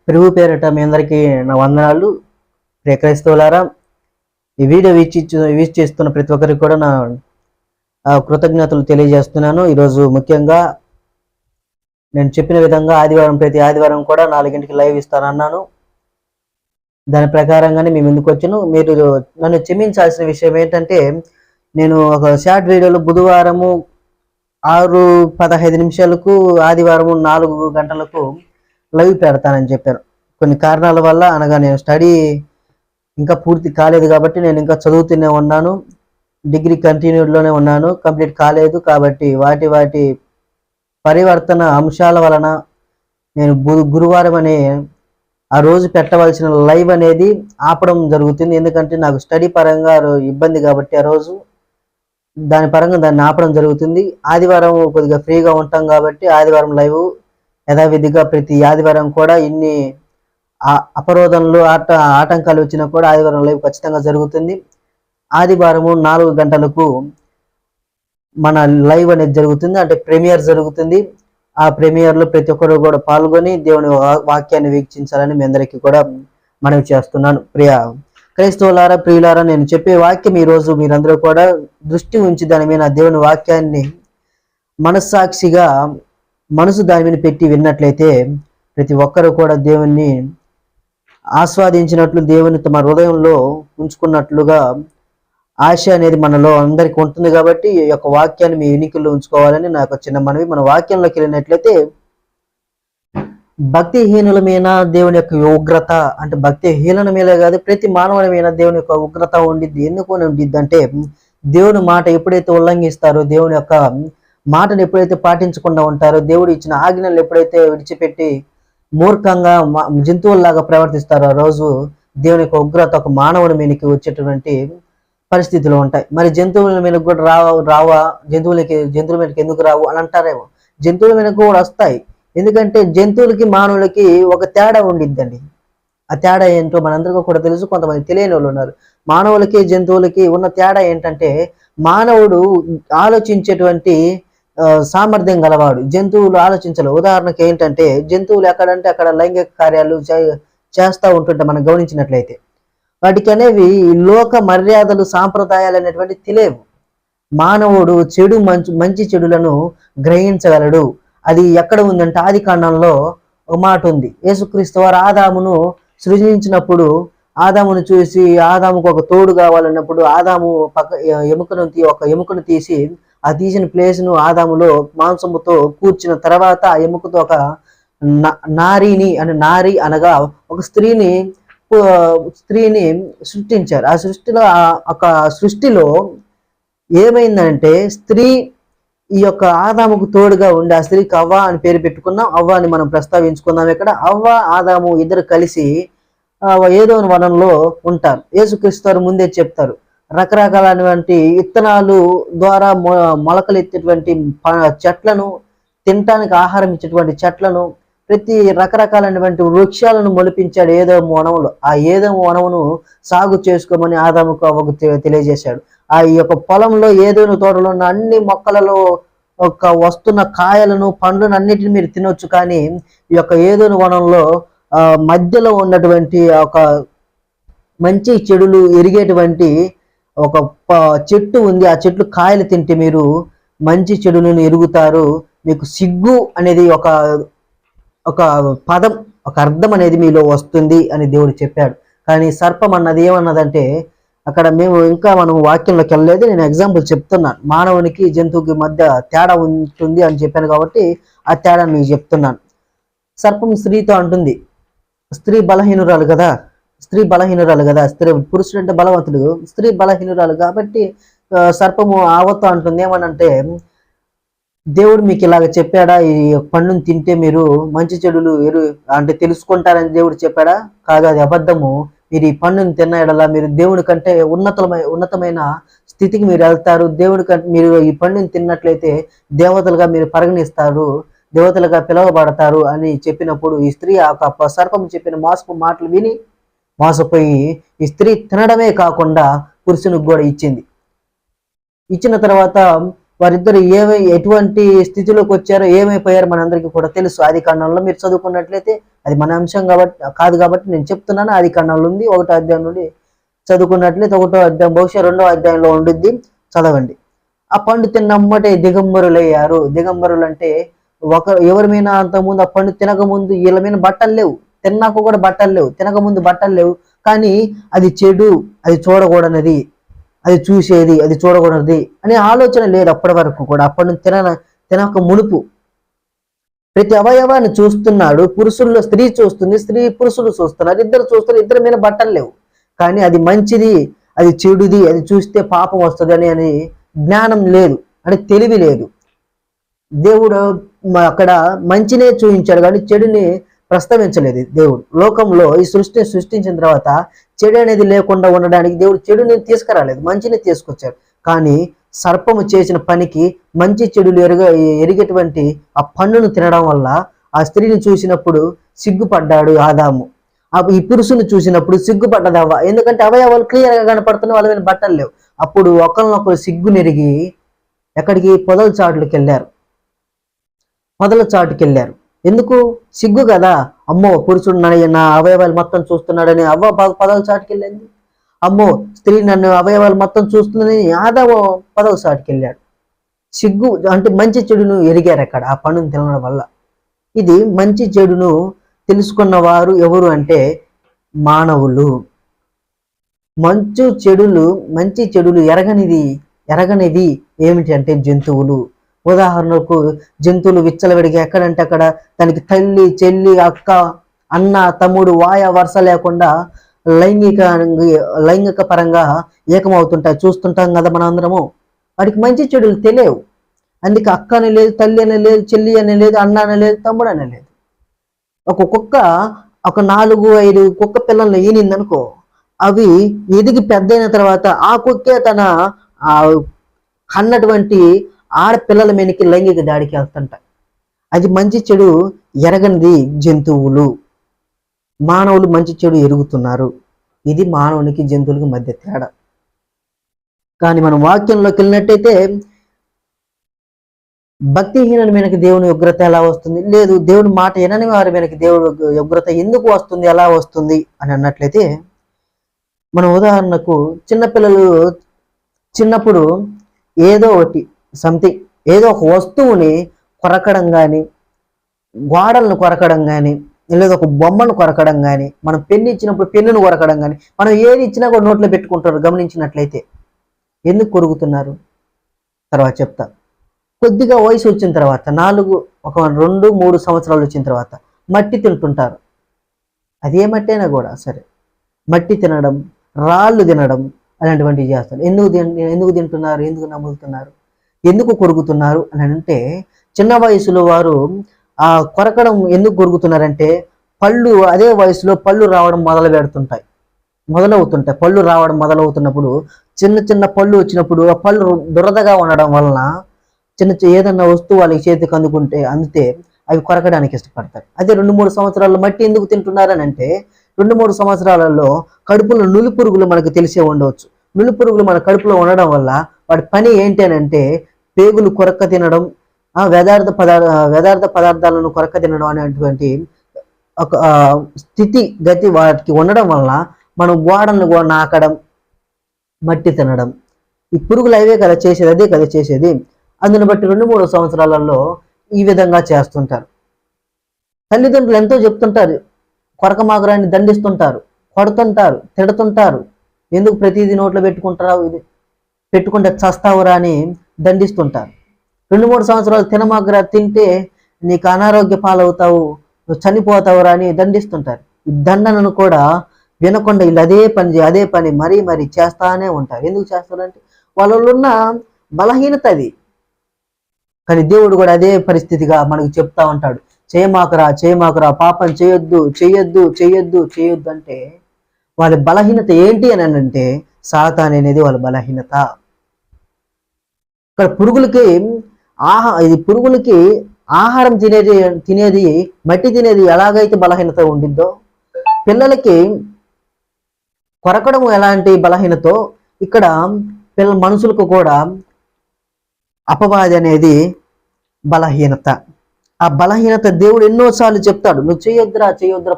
ప్రభు పేరట మీ అందరికీ నా వందనాలు. ప్రియ క్రైస్తవులారా, ఈ వీడియో వీక్షిస్తున్న ప్రతి ఒక్కరికి కూడా నా కృతజ్ఞతలు తెలియజేస్తున్నాను. ఈరోజు ముఖ్యంగా నేను చెప్పిన విధంగా ప్రతి ఆదివారం కూడా 4 లైవ్ ఇస్తానన్నాను. దాని ప్రకారంగానే మీ ముందుకు వచ్చాను. మీరు నన్ను క్షమించాల్సిన విషయం ఏంటంటే, నేను ఒక షార్ట్ వీడియోలో బుధవారము 6:15 ఆదివారము 4 గంటలకు లైవ్ పెడతానని చెప్పాను. కొన్ని కారణాల వల్ల, అనగా నేను స్టడీ ఇంకా పూర్తి కాలేదు కాబట్టి నేను ఇంకా చదువుతూనే ఉన్నాను. డిగ్రీ కంటిన్యూడ్లోనే ఉన్నాను, కంప్లీట్ కాలేదు. కాబట్టి వాటి పరివర్తన అంశాల వలన నేను గురువారం అనే ఆ రోజు పెట్టవలసిన లైవ్ అనేది ఆపడం జరుగుతుంది. ఎందుకంటే నాకు స్టడీ పరంగా ఇబ్బంది కాబట్టి ఆ రోజు దాని పరంగా దాన్ని ఆపడం జరుగుతుంది. ఆదివారం కొద్దిగా ఫ్రీగా ఉంటాం కాబట్టి ఆదివారం లైవ్ యథావిధిగా ప్రతి ఆదివారం కూడా ఇన్ని అపరోధనలు ఆటంకాలు వచ్చినా కూడా ఆదివారం లైవ్ ఖచ్చితంగా జరుగుతుంది. ఆదివారము 4 గంటలకు మన లైవ్ అనేది జరుగుతుంది, అంటే ప్రీమియర్ జరుగుతుంది. ఆ ప్రీమియర్లో ప్రతి ఒక్కరు కూడా పాల్గొని దేవుని వాక్యాన్ని వీక్షించాలని మీ అందరికీ కూడా మనవి చేస్తున్నాను. ప్రియ క్రైస్తవులారా, ప్రియులారా, నేను చెప్పే వాక్యం ఈరోజు మీరందరూ కూడా దృష్టి ఉంచి దాని మీద దేవుని వాక్యాన్ని మనస్సాక్షిగా మనసు దాని మీద పెట్టి విన్నట్లయితే ప్రతి ఒక్కరు కూడా దేవుణ్ణి ఆస్వాదించినట్లు, దేవుని తమ హృదయంలో ఉంచుకున్నట్లుగా ఆశ అనేది మనలో అందరికీ ఉంటుంది. కాబట్టి ఈ యొక్క వాక్యాన్ని మీ ఎన్నికల్లో ఉంచుకోవాలని నాకు చిన్న మనవి. మన వాక్యంలోకి వెళ్ళినట్లయితే, భక్తిహీనుల మీద దేవుని యొక్క ఉగ్రత, అంటే భక్తిహీనుల మీద కాదు, ప్రతి మానవుని మీద దేవుని యొక్క ఉగ్రత ఉండిద్ది. ఎందుకు ఉండిద్ది అంటే, దేవుని మాట ఎప్పుడైతే ఉల్లంఘిస్తారో, దేవుని యొక్క మాటను ఎప్పుడైతే పాటించకుండా ఉంటారో, దేవుడు ఇచ్చిన ఆజ్ఞలు ఎప్పుడైతే విడిచిపెట్టి మూర్ఖంగా జంతువుల్లాగా ప్రవర్తిస్తారో, ఆ రోజు దేవుని యొక్క ఉగ్రత ఒక మానవుని మీదకి వచ్చేటువంటి పరిస్థితులు ఉంటాయి. మరి జంతువుల మీదకి కూడా రావా జంతువుల మీదకి ఎందుకు రావు అని అంటారేమో. జంతువుల మీదకి కూడా వస్తాయి. ఎందుకంటే జంతువులకి మానవులకి ఒక తేడా ఉండిద్దండి. ఆ తేడా ఏంటో మనందరికీ కూడా తెలుసు, కొంతమంది తెలియని వాళ్ళు ఉన్నారు. మానవులకి జంతువులకి ఉన్న తేడా ఏంటంటే, మానవుడు ఆలోచించేటువంటి సామర్థ్యం గలవాడు, జంతువులు ఆలోచించలేవు. ఉదాహరణకి ఏంటంటే, జంతువులు ఎక్కడంటే అక్కడ లైంగిక కార్యాలు చేస్తూ ఉంటుంటే మనం గమనించినట్లయితే, వాటికి అనేవి లోక మర్యాదలు సాంప్రదాయాలు అనేటువంటి తెలియవు. మానవుడు మంచి చెడులను గ్రహించగలడు. అది ఎక్కడ ఉందంటే, ఆది కాండంలో ఒక మాట ఉంది. యేసుక్రీస్తు వారు ఆదామును సృజించినప్పుడు ఆదామును చూసి, ఆదాముకు ఒక తోడు కావాలన్నప్పుడు ఆదాము ఒక ఎముకను తీసి, ఆ తీసిన ప్లేస్ను ఆదాములో మాంసముతో కూర్చిన తర్వాత ఆ ఎముకతో ఒక నారి అనగా ఒక స్త్రీని సృష్టించారు. ఆ సృష్టిలో ఏమైందంటే, స్త్రీ ఈ యొక్క ఆదాముకు తోడుగా ఉండి, ఆ స్త్రీకి అవ్వ అని పేరు పెట్టుకున్నాం. అవ్వ అని మనం ప్రస్తావించుకుందాం. ఇక్కడ అవ్వ ఆదాము ఇద్దరు కలిసి ఏదో వనంలో ఉంటారు. యేసుక్రీస్తు వారు ముందే చెప్తారు, రకరకాలైనటువంటి విత్తనాలు ద్వారా మొలకలెత్తేటువంటి చెట్లను, తినటానికి ఆహారం ఇచ్చేటువంటి చెట్లను, ప్రతి రకరకాలైనటువంటి వృక్షాలను మొలిపించాడు ఏదోము వనములో. ఆ ఏదోము వనమును సాగు చేసుకోమని ఆదాముకు అవ్వకు తెలియజేశాడు. ఆ యొక్క పొలంలో ఏదోను తోటలో ఉన్న అన్ని మొక్కలలో వస్తున్న కాయలను, పండ్లను అన్నిటిని మీరు తినొచ్చు. కానీ ఈ యొక్క ఏదోను వనంలో మధ్యలో ఉన్నటువంటి ఒక మంచి చెడులు ఎరిగేటువంటి ఒక చెట్టు ఉంది. ఆ చెట్లు కాయలు తింటే మీరు మంచి చెడులను ఎరుగుతారు. మీకు సిగ్గు అనేది ఒక పదం, ఒక అర్థం అనేది మీలో వస్తుంది అని దేవుడు చెప్పాడు. కానీ సర్పం అన్నది ఏమన్నదంటే, అక్కడ మనం వాక్యంలోకి వెళ్ళలేదు, నేను ఎగ్జాంపుల్ చెప్తున్నాను. మానవునికి జంతువుకి మధ్య తేడా ఉంటుంది అని చెప్పాను కాబట్టి ఆ తేడా మీకు చెప్తున్నాను. సర్పం స్త్రీతో అంటుంది, స్త్రీ బలహీనురాలు కదా, పురుషుడు అంటే బలవంతుడు, స్త్రీ బలహీనురాలు కాబట్టి సర్పము ఆవతో అంటుంది ఏమనంటే, దేవుడు మీకు ఇలాగ చెప్పాడా, ఈ పండును తింటే మీరు మంచి చెడులు అంటే తెలుసుకుంటారని దేవుడు చెప్పాడా? కాదు, అది అబద్ధము. మీరు ఈ పండును తిన్న ఎడలా మీరు దేవుడి కంటే ఉన్నతమైన స్థితికి మీరు వెళ్తారు. దేవుడి కంటే మీరు ఈ పండును తిన్నట్లయితే దేవతలుగా మీరు పరిగణిస్తారు, దేవతలుగా పిలువబడతారు అని చెప్పినప్పుడు, ఈ స్త్రీ ఆ సర్పం చెప్పిన మోసపు మాటలు విని మోసపోయి ఈ స్త్రీ తినడమే కాకుండా పురుషునికి కూడా ఇచ్చింది. ఇచ్చిన తర్వాత వారిద్దరు ఎటువంటి స్థితిలోకి వచ్చారో ఏమైపోయారో మనందరికీ కూడా తెలుసు. ఆది కాండంలో మీరు చదువుకున్నట్లయితే, అది మన అంశం కాదు కాబట్టి నేను చెప్తున్నాను. ఆది కాండంలో ఉంది, 1వ అధ్యాయం నుండి చదువుకున్నట్లయితే 1వ అధ్యాయం బహుశా 2వ అధ్యాయంలో ఉండిద్ది, చదవండి. ఆ పండు తిన్నమ్మటే దిగంబరులయ్యారు. దిగంబరులు అంటే ఎవరి మీద అంతకుముందు ఆ పండు తినకముందు వీళ్ళ మీద బట్టలు లేవు, తిన్నాక కూడా బట్టలు లేవు, తినకముందు బట్టలు లేవు. కానీ అది చెడు, అది చూడకూడనిది, అది చూసేది, అది చూడకూడనిది అనే ఆలోచన లేదు అప్పటి వరకు కూడా. అప్పటి తినక మునుపు ప్రతి అవయవాన్ని చూస్తున్నాడు. పురుషుల్లో స్త్రీ చూస్తుంది, స్త్రీ పురుషులు చూస్తున్నారు, ఇద్దరు చూస్తున్నారు, ఇద్దరి మీద బట్టలు లేవు. కానీ అది మంచిది, అది చెడుది, అది చూస్తే పాపం వస్తుంది అని జ్ఞానం లేదు, అని తెలివి లేదు. దేవుడు అక్కడ మంచినే చూపించాడు కానీ చెడుని ప్రస్తావించలేదు. దేవుడు లోకంలో ఈ సృష్టిని సృష్టించిన తర్వాత చెడు అనేది లేకుండా ఉండడానికి దేవుడు చెడుని తీసుకురాలేదు, మంచిని తీసుకొచ్చాడు. కానీ సర్పము చేసిన పనికి మంచి చెడులు ఎరిగేటువంటి ఆ పండును తినడం వల్ల ఆ స్త్రీని చూసినప్పుడు సిగ్గుపడ్డాడు ఆదాము. ఈ పురుషుని చూసినప్పుడు సిగ్గుపడ్డది అవ్వ. ఎందుకంటే అవయవాలు క్లియర్గా కనపడుతున్నాయి, వాళ్ళ మీద బట్టలు లేవు. అప్పుడు ఒకరినొకరు సిగ్గు నెరిగి ఎక్కడికి పొదల చాటులకు వెళ్ళారు. పొదల చాటుకి వెళ్ళారు. ఎందుకు? సిగ్గు కదా. అమ్మో పురుషుడు నా అవయవాలు మొత్తం చూస్తున్నాడని అవ్వ పొదల చాటుకి వెళ్ళింది. అమ్మో స్త్రీ నన్ను అవయవాలు మొత్తం చూస్తుందని ఆదాము పొదల చాటుకి వెళ్ళాడు. సిగ్గు అంటే మంచి చెడును ఎరిగారు అక్కడ ఆ పండును తినడం వల్ల. ఇది మంచి చెడును తెలుసుకున్న వారు ఎవరు అంటే మానవులు. మంచి చెడులు ఎరగనివి ఏమిటి అంటే జంతువులు. ఉదాహరణకు జంతువులు విచ్చలవిడిగా ఎక్కడంటే అక్కడ దానికి తల్లి, చెల్లి, అక్క, అన్న, తమ్ముడు, వాయ వరుస లేకుండా లైంగిక పరంగా ఏకమవుతుంటాయి, చూస్తుంటాం కదా మనం అందరము. వాడికి మంచి చెడులు తెలియవు. అందుకే అక్క అని లేదు, తల్లి అని లేదు, చెల్లి అని లేదు, అన్న అని లేదు, తమ్ముడు అని లేదు. ఒక కుక్క ఒక 4-5 కుక్క పిల్లల్ని ఈనిందనుకో, అవి ఎదిగి పెద్దయిన తర్వాత ఆ కుక్కే తన కన్నటువంటి ఆడపిల్లల మీదకి లైంగిక దాడికి వెళ్తుంటాయి. అది మంచి చెడు ఎరగనిది జంతువులు. మానవులు మంచి చెడు ఎరుగుతున్నారు. ఇది మానవునికి జంతువులకి మధ్య తేడా. కానీ మనం వాక్యంలోకి వెళ్ళినట్టయితే భక్తిహీనుల మీదకి దేవుని ఉగ్రత ఎలా వస్తుంది? లేదు, దేవుని మాట వినని వారి మీదకి దేవుడు ఉగ్రత ఎందుకు వస్తుంది, ఎలా వస్తుంది అని అన్నట్లయితే, మన ఉదాహరణకు చిన్నపిల్లలు చిన్నప్పుడు ఏదో ఒక వస్తువుని కొరకడం కానీ, గోడలను కొరకడం కానీ, లేదా ఒక బొమ్మను కొరకడం కానీ, మనం పెన్ను ఇచ్చినప్పుడు పెన్నును కొరకడం కానీ, మనం ఏది ఇచ్చినా కూడా నోట్లో పెట్టుకుంటారు. గమనించినట్లయితే ఎందుకు కొరుకుతున్నారు తర్వాత చెప్తా. కొద్దిగా వయసు వచ్చిన తర్వాత 2-3 సంవత్సరాలు వచ్చిన తర్వాత మట్టి తింటుంటారు. అదే మట్టి అయినా కూడా సరే, మట్టి తినడం, రాళ్ళు తినడం అలాంటివంటివి చేస్తారు. ఎందుకు తింటున్నారు, ఎందుకు నమ్ములుతున్నారు, ఎందుకు కొరుకుతున్నారు అని అంటే, చిన్న వయసులో వారు ఆ కొరకడం ఎందుకు కొరుకుతున్నారంటే, అదే వయసులో పళ్ళు రావడం మొదలవుతుంటాయి. పళ్ళు రావడం మొదలవుతున్నప్పుడు చిన్న పళ్ళు వచ్చినప్పుడు ఆ పళ్ళు దురదగా ఉండడం వలన ఏదన్నా వస్తువు వాళ్ళకి చేతికి అందితే అవి కొరకడానికి ఇష్టపడతారు. అదే 2-3 సంవత్సరాల్లో మట్టి ఎందుకు తింటున్నారని అంటే, 2-3 సంవత్సరాలలో కడుపులో నులి పురుగులు మనకు తెలిసే ఉండవచ్చు. నులి పురుగులు మన కడుపులో ఉండడం వల్ల వాటి పని ఏంటి అని అంటే, పేగులు కొరక్క తినడం, వ్యర్థ పదార్థాలను కొరక్క తినడం అనేటువంటి ఒక గతి వాటికి ఉండడం వల్ల మనం గోడలను నాకడం, మట్టి తినడం, ఈ పురుగులు అదే కదా చేసేది. అందుని బట్టి 2-3 సంవత్సరాలలో ఈ విధంగా చేస్తుంటారు. తల్లిదండ్రులు ఎంతో చెప్తుంటారు, కొరకమాకురాన్ని దండిస్తుంటారు, కొడుతుంటారు, తిడుతుంటారు. ఎందుకు ప్రతిదీ నోట్లో పెట్టుకుంటావు, ఇది పెట్టుకుంటే చస్తావురా అని దండిస్తుంటారు. 2-3 సంవత్సరాలు తినమాకురా, తింటే నీకు అనారోగ్య పాలవుతావు, నువ్వు చనిపోతావురా అని దండిస్తుంటారు. ఈ దండనను కూడా వినకుండా వీళ్ళు అదే పని మరీ చేస్తానే ఉంటారు. ఎందుకు చేస్తారంటే వాళ్ళలో ఉన్న బలహీనత అది. కానీ దేవుడు కూడా అదే పరిస్థితిగా మనకు చెప్తా ఉంటాడు, చేయమాకురా, పాపం చేయొద్దు అంటే వాళ్ళ బలహీనత ఏంటి అని అంటే, సాతాను అనేది వాళ్ళ బలహీనత. ఇక్కడ పురుగులకి ఆహారం తినేది మట్టి తినేది ఎలాగైతే బలహీనత ఉండిద్దో, పిల్లలకి కొరకడం ఎలాంటి బలహీనతో ఇక్కడ మనుషులకు కూడా అపవాది అనేది బలహీనత. ఆ బలహీనత దేవుడు ఎన్నోసార్లు చెప్తాడు, నువ్వు చేయొద్దురా,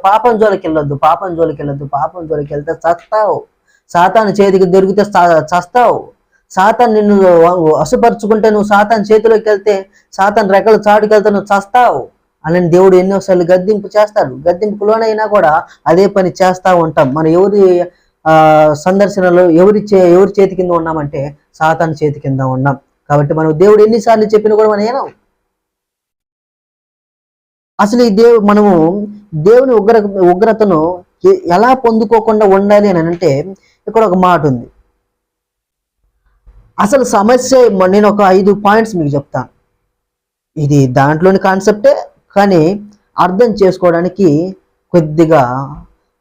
పాపం జోలికి వెళ్ళొద్దు, పాపం జోలికి వెళ్తే చస్తావు, సాతాను చేతికి దొరికితే చస్తావు, సాతాను నిన్ను వశపరుచుకుంటే, నువ్వు సాతాను చేతిలోకి వెళ్తే, సాతాను రెక్కలు చాటుకెళ్తే నువ్వు చస్తావు అని దేవుడు ఎన్నోసార్లు గద్దింపు చేస్తాడు. గద్దింపుకు లోనైనా కూడా అదే పని చేస్తూ ఉంటాం. మనం ఎవరి సందర్శనలో ఎవరి చేతి కింద ఉన్నామంటే సాతాను చేతి కింద ఉన్నాం. కాబట్టి మనం దేవుడు ఎన్నిసార్లు చెప్పినా కూడా మనం ఏనాం. అసలు ఈ మనము దేవుని ఉగ్రతను ఎలా పొందుకోకుండా ఉండాలి అని అంటే ఇక్కడ ఒక మాట ఉంది. అసలు సమస్య, నేను ఒక 5 పాయింట్స్ మీకు చెప్తాను. ఇది దాంట్లోని కాన్సెప్టే, కానీ అర్థం చేసుకోవడానికి కొద్దిగా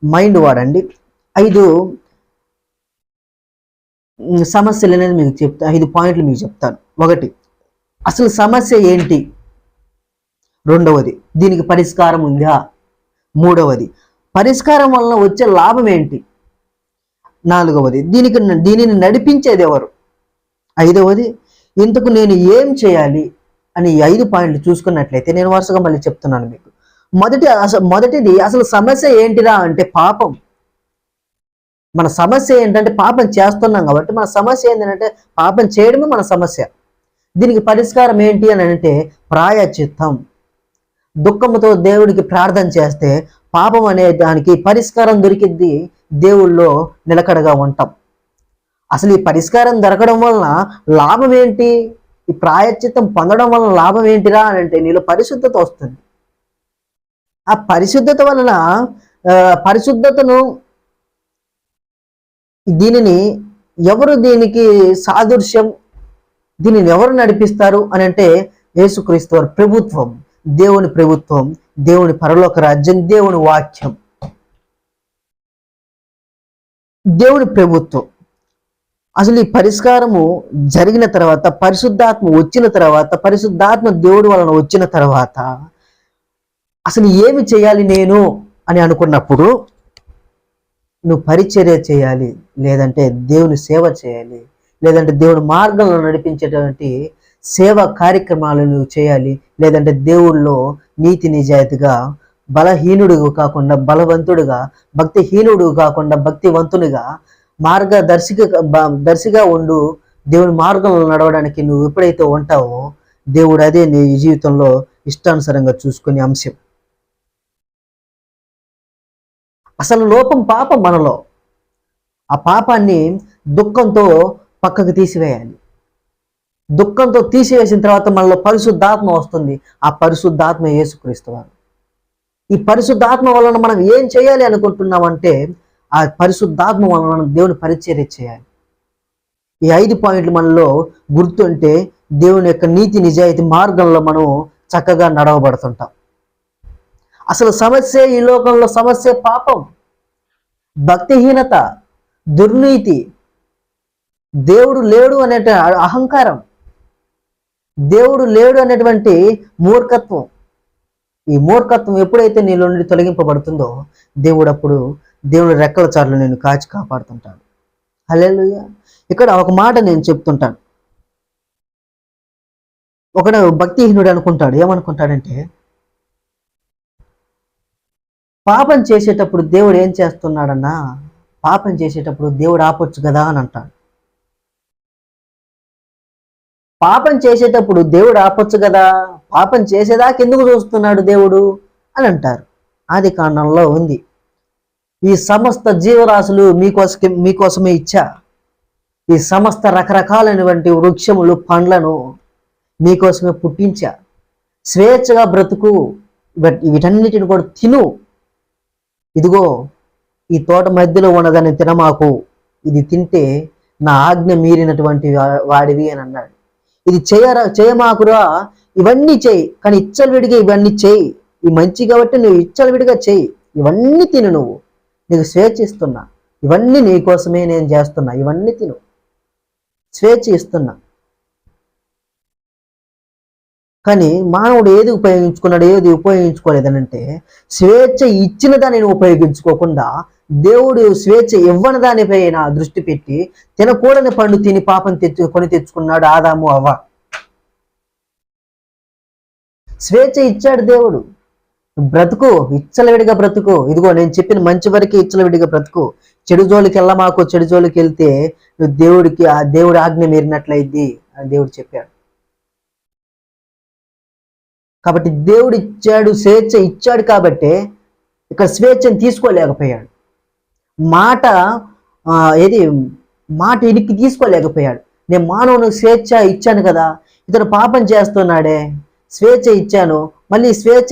మైండ్ వాడండి. 5 సమస్యలు అనేది మీకు చెప్తాను, 5 పాయింట్లు మీకు చెప్తాను. 1, అసలు సమస్య ఏంటి? 2వది, దీనికి పరిష్కారం ఉందా? 3వది, పరిష్కారం వలన వచ్చే లాభం ఏంటి? 4వది, దీనిని నడిపించేది ఎవరు? 5వది, ఇంతకు నేను ఏం చేయాలి అని 5 పాయింట్లు చూసుకున్నట్లయితే నేను వరుసగా మళ్ళీ చెప్తున్నాను మీకు. మొదటిది అసలు సమస్య ఏంటిరా అంటే పాపం. మన సమస్య ఏంటంటే పాపం చేస్తున్నాం కాబట్టి మన సమస్య ఏంటంటే పాపం చేయడమే మన సమస్య. దీనికి పరిష్కారం ఏంటి అని అంటే ప్రాయశ్చిత్తం. దుఃఖంతో దేవుడికి ప్రార్థన చేస్తే పాపం అనే దానికి పరిష్కారం దొరికిద్ది, దేవుళ్ళో నిలకడగా ఉంటాం. అసలు ఈ పరిష్కారం దొరకడం వలన లాభం ఏంటి? ఈ ప్రాయశ్చిత్తం పొందడం వలన లాభం ఏంటిరా అని అంటే నీలో పరిశుద్ధత వస్తుంది. ఆ పరిశుద్ధత వలన పరిశుద్ధతను దీనికి సాదృశ్యం, దీనిని ఎవరు నడిపిస్తారు అని అంటే యేసుక్రీస్తు వారి ప్రభుత్వం, దేవుని ప్రభుత్వం, దేవుని పరలోక రాజ్యం, దేవుని వాక్యం, దేవుని ప్రభుత్వం. అసలు ఈ పరిష్కారము జరిగిన తర్వాత, పరిశుద్ధాత్మ వచ్చిన తర్వాత, పరిశుద్ధాత్మ దేవుడి వలన వచ్చిన తర్వాత అసలు ఏమి చేయాలి నేను అని అనుకున్నప్పుడు, నువ్వు పరిచర్య చేయాలి, లేదంటే దేవుని సేవ చేయాలి, లేదంటే దేవుని మార్గంలో నడిపించేటువంటి సేవా కార్యక్రమాలు నువ్వు చేయాలి, లేదంటే దేవుళ్ళో నీతి నిజాయితీగా, బలహీనుడు కాకుండా బలవంతుడుగా, భక్తిహీనుడు కాకుండా భక్తివంతునిగా, దర్శిగా ఉండు. దేవుని మార్గంలో నడవడానికి నువ్వు ఎప్పుడైతే ఉంటావో దేవుడు అదే నీ జీవితంలో ఇష్టానుసారంగా చూసుకునే అంశం. అసలు లోపం పాపం మనలో. ఆ పాపాన్ని దుఃఖంతో పక్కకు తీసివేయాలి. దుఃఖంతో తీసివేసిన తర్వాత మనలో పరిశుద్ధాత్మ వస్తుంది. ఆ పరిశుద్ధాత్మ యేసుక్రీస్తు వారు. ఈ పరిశుద్ధాత్మ వలన మనం ఏం చేయాలి అనుకుంటున్నామంటే ఆ పరిశుద్ధాత్మ వలన మనం దేవుని పరిచర్య చేయాలి. ఈ 5 పాయింట్లు మనలో గుర్తుంటే దేవుని యొక్క నీతి నిజాయితీ మార్గంలో మనం చక్కగా నడవబడుతుంటాం. అసలు సమస్య, ఈ లోకంలో సమస్య పాపం, భక్తిహీనత, దుర్నీతి, దేవుడు లేడు అనే అహంకారం, దేవుడు లేడు అనేటువంటి మూర్ఖత్వం. ఈ మూర్ఖత్వం ఎప్పుడైతే నీలో నుండి తొలగింపబడుతుందో దేవుడు రెక్కల చాట్లు నేను కాచి కాపాడుతుంటాడు. హల్లెలూయా. ఇక్కడ ఒక మాట నేను చెప్తుంటాను. ఒకడు భక్తిహీనుడు అనుకుంటాడు, ఏమనుకుంటాడంటే పాపం చేసేటప్పుడు దేవుడు ఏం చేస్తున్నాడన్నా, పాపం చేసేటప్పుడు దేవుడు ఆపొచ్చు కదా అని అంటాడు. పాపం చేసేటప్పుడు దేవుడు ఆపొచ్చు కదా, పాపం చేసేదాకా ఎందుకు చూస్తున్నాడు దేవుడు అని అంటారు. ఆది కాండంలో ఉంది, ఈ సమస్త జీవరాశులు మీకోసమే ఇచ్చా, ఈ సమస్త రకరకాలైనటువంటి వృక్షములు, పండ్లను మీకోసమే పుట్టించా, స్వేచ్ఛగా బ్రతుకు, వీటన్నిటిని కూడా తిను, ఇదిగో ఈ తోట మధ్యలో ఉన్నదాన్ని తినమాకు, ఇది తింటే నా ఆజ్ఞ మీరినటువంటి వాడివి అని అన్నాడు. ఇది చేయమాకురా, ఇవన్నీ చేయి, కానీ ఇచ్చలవిడిగా ఇవన్నీ చేయి, ఈ మంచి కాబట్టి నువ్వు ఇచ్చలవిడిగా చేయి, ఇవన్నీ తిను, నువ్వు నీకు స్వేచ్ఛ ఇస్తున్నా, ఇవన్నీ నీకోసమే నేను చేస్తున్నా, ఇవన్నీ తిను, స్వేచ్ఛ ఇస్తున్నా. కానీ మానవుడు ఏది ఉపయోగించుకున్నాడు, ఏది ఉపయోగించుకోలేదనంటే స్వేచ్ఛ ఇచ్చిన దానిని ఉపయోగించుకోకుండా దేవుడు స్వేచ్ఛ ఇవ్వని దానిపైన దృష్టి పెట్టి తినకూడని పండు తిని పాపం తెచ్చుకున్నాడు ఆదాము అవ్వ. స్వేచ్ఛ ఇచ్చాడు దేవుడు. బ్రతుకు, ఇచ్చలవిడిగా బ్రతుకు. ఇదిగో నేను చెప్పిన మంచి వరకు ఇచ్చలవిడిగా బ్రతుకు. చెడు జోలికి వెళ్ళమాకు. చెడు జోలికి వెళ్తే నువ్వు ఆ దేవుడి ఆజ్ఞ మీరినట్లయిద్ది అని దేవుడు చెప్పాడు. కాబట్టి దేవుడు ఇచ్చాడు, స్వేచ్ఛ ఇచ్చాడు కాబట్టి ఇక్కడ స్వేచ్ఛను తీసుకోలేకపోయాడు. మాట ఇనికి తీసుకోలేకపోయాడు. నేను మానవుని స్వేచ్ఛ ఇచ్చాను కదా, ఇతను పాపం చేస్తున్నాడే, స్వేచ్ఛ ఇచ్చాను, మళ్ళీ స్వేచ్ఛ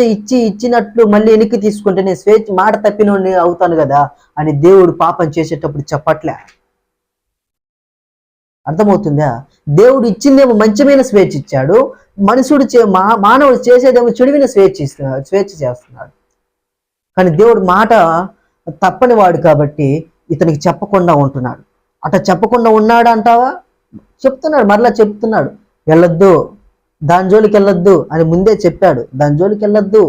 ఇచ్చినట్లు మళ్ళీ వెనక్కి తీసుకుంటే నేను స్వేచ్ఛ మాట తప్పినోడిని అవుతాను కదా అని దేవుడు పాపం చేసేటప్పుడు చెప్పట్లే. అర్థమవుతుందా? దేవుడు ఇచ్చిందేమో మంచమైన స్వేచ్ఛ ఇచ్చాడు, మనుషుడు మానవుడు చేసేదేమో చెడువిన స్వేచ్ఛ చేస్తున్నాడు. కానీ దేవుడు మాట తప్పని వాడు కాబట్టి ఇతనికి చెప్పకుండా ఉంటున్నాడు. అట్లా చెప్పకుండా ఉన్నాడు అంటావా? చెప్తున్నాడు, మరలా చెప్తున్నాడు, వెళ్ళొద్దు, దాని జోలికి వెళ్ళొద్దు అని ముందే చెప్పాడు. దాని జోలికి వెళ్ళొద్దు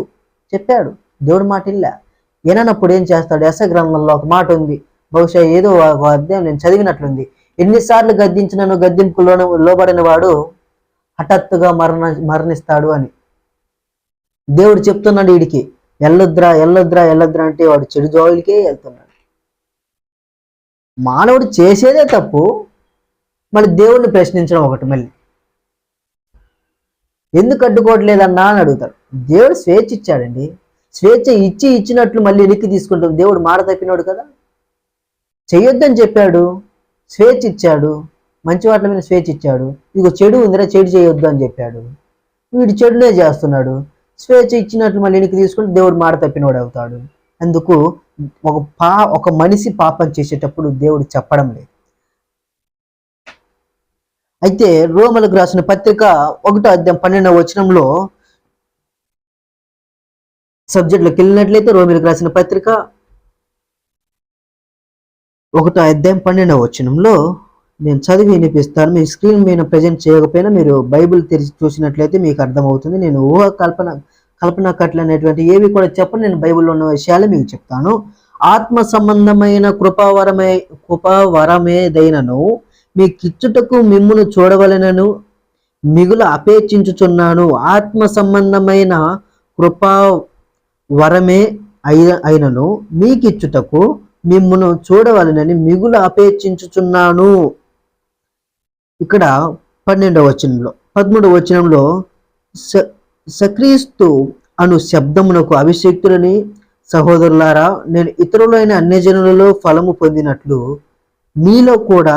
చెప్పాడు. దేవుడు మాట ఇల్లా. విననప్పుడు ఏం చేస్తాడు? యెషయా గ్రంథంలో ఒక మాట ఉంది, బహుశా ఏదో ఒక అధ్యాయం నేను చదివినట్లుంది. ఎన్నిసార్లు గద్దించినను గద్దింపులో లోబడిన వాడు హఠాత్తుగా మరణిస్తాడు అని దేవుడు చెప్తున్నాడు. వీడికి వెళ్ళొద్దురా అంటే వాడు చెడు జోలికే వెళ్తున్నాడు. మానవుడు చేసేదే తప్పు, మళ్ళీ దేవుడిని ప్రశ్నించడం ఒకటి. మళ్ళీ ఎందుకు అడ్డుకోవట్లేదన్నా అని అడుగుతాడు. దేవుడు స్వేచ్ఛ ఇచ్చాడండి. స్వేచ్ఛ ఇచ్చినట్లు మళ్ళీ వెనక్కి తీసుకుంటాం. దేవుడు మాట తప్పినాడు కదా. చెయ్యొద్దని చెప్పాడు, స్వేచ్ఛ ఇచ్చాడు, మంచి వాటి మీద స్వేచ్ఛ ఇచ్చాడు. ఇదిగో చెడు ఉందిరా, చెడు చేయొద్దు అని చెప్పాడు. వీడు చెడునే చేస్తున్నాడు. స్వేచ్ఛ ఇచ్చినట్లు మళ్ళీ వెనక్కి తీసుకుంటే దేవుడు మాట తప్పినవాడు అవుతాడు. అందుకు ఒక మనిషి పాపం చేసేటప్పుడు దేవుడు చెప్పడం లేదు. అయితే రోమలకు రాసిన పత్రిక 1వ అధ్యాయం 12వ వచనంలో సబ్జెక్ట్లోకి వెళ్ళినట్లయితే, రోమిలకు రాసిన పత్రిక 1వ అధ్యాయం 12వ వచనంలో నేను చదివి వినిపిస్తాను. మీ స్క్రీన్ మీద ప్రజెంట్ చేయకపోయినా మీరు బైబిల్ తెరిచి చూసినట్లయితే మీకు అర్థమవుతుంది. నేను కల్పన కట్లు అనేటువంటి ఏవి కూడా చెప్పను. నేను బైబిల్లో ఉన్న విషయాలు మీకు చెప్తాను. ఆత్మ సంబంధమైన కృపావరమేదైనను మీ కిచ్చుటకు మిమ్మును చూడవలెనను మిగుల అపేక్షించుచున్నాను. ఆత్మ సంబంధమైన కృపావరమే అయినను మీకిచ్చుటకు మిమ్మును చూడవలెనని మిగుల అపేక్షించుచున్నాను. ఇక్కడ 12వ వచనంలో 13వ వచనంలో సక్రీస్తు అను శబ్దమునకు అభిషేక్తులని సహోదరులారా, నేను ఇతరులైన అన్యజనులలో ఫలము పొందినట్లు మీలో కూడా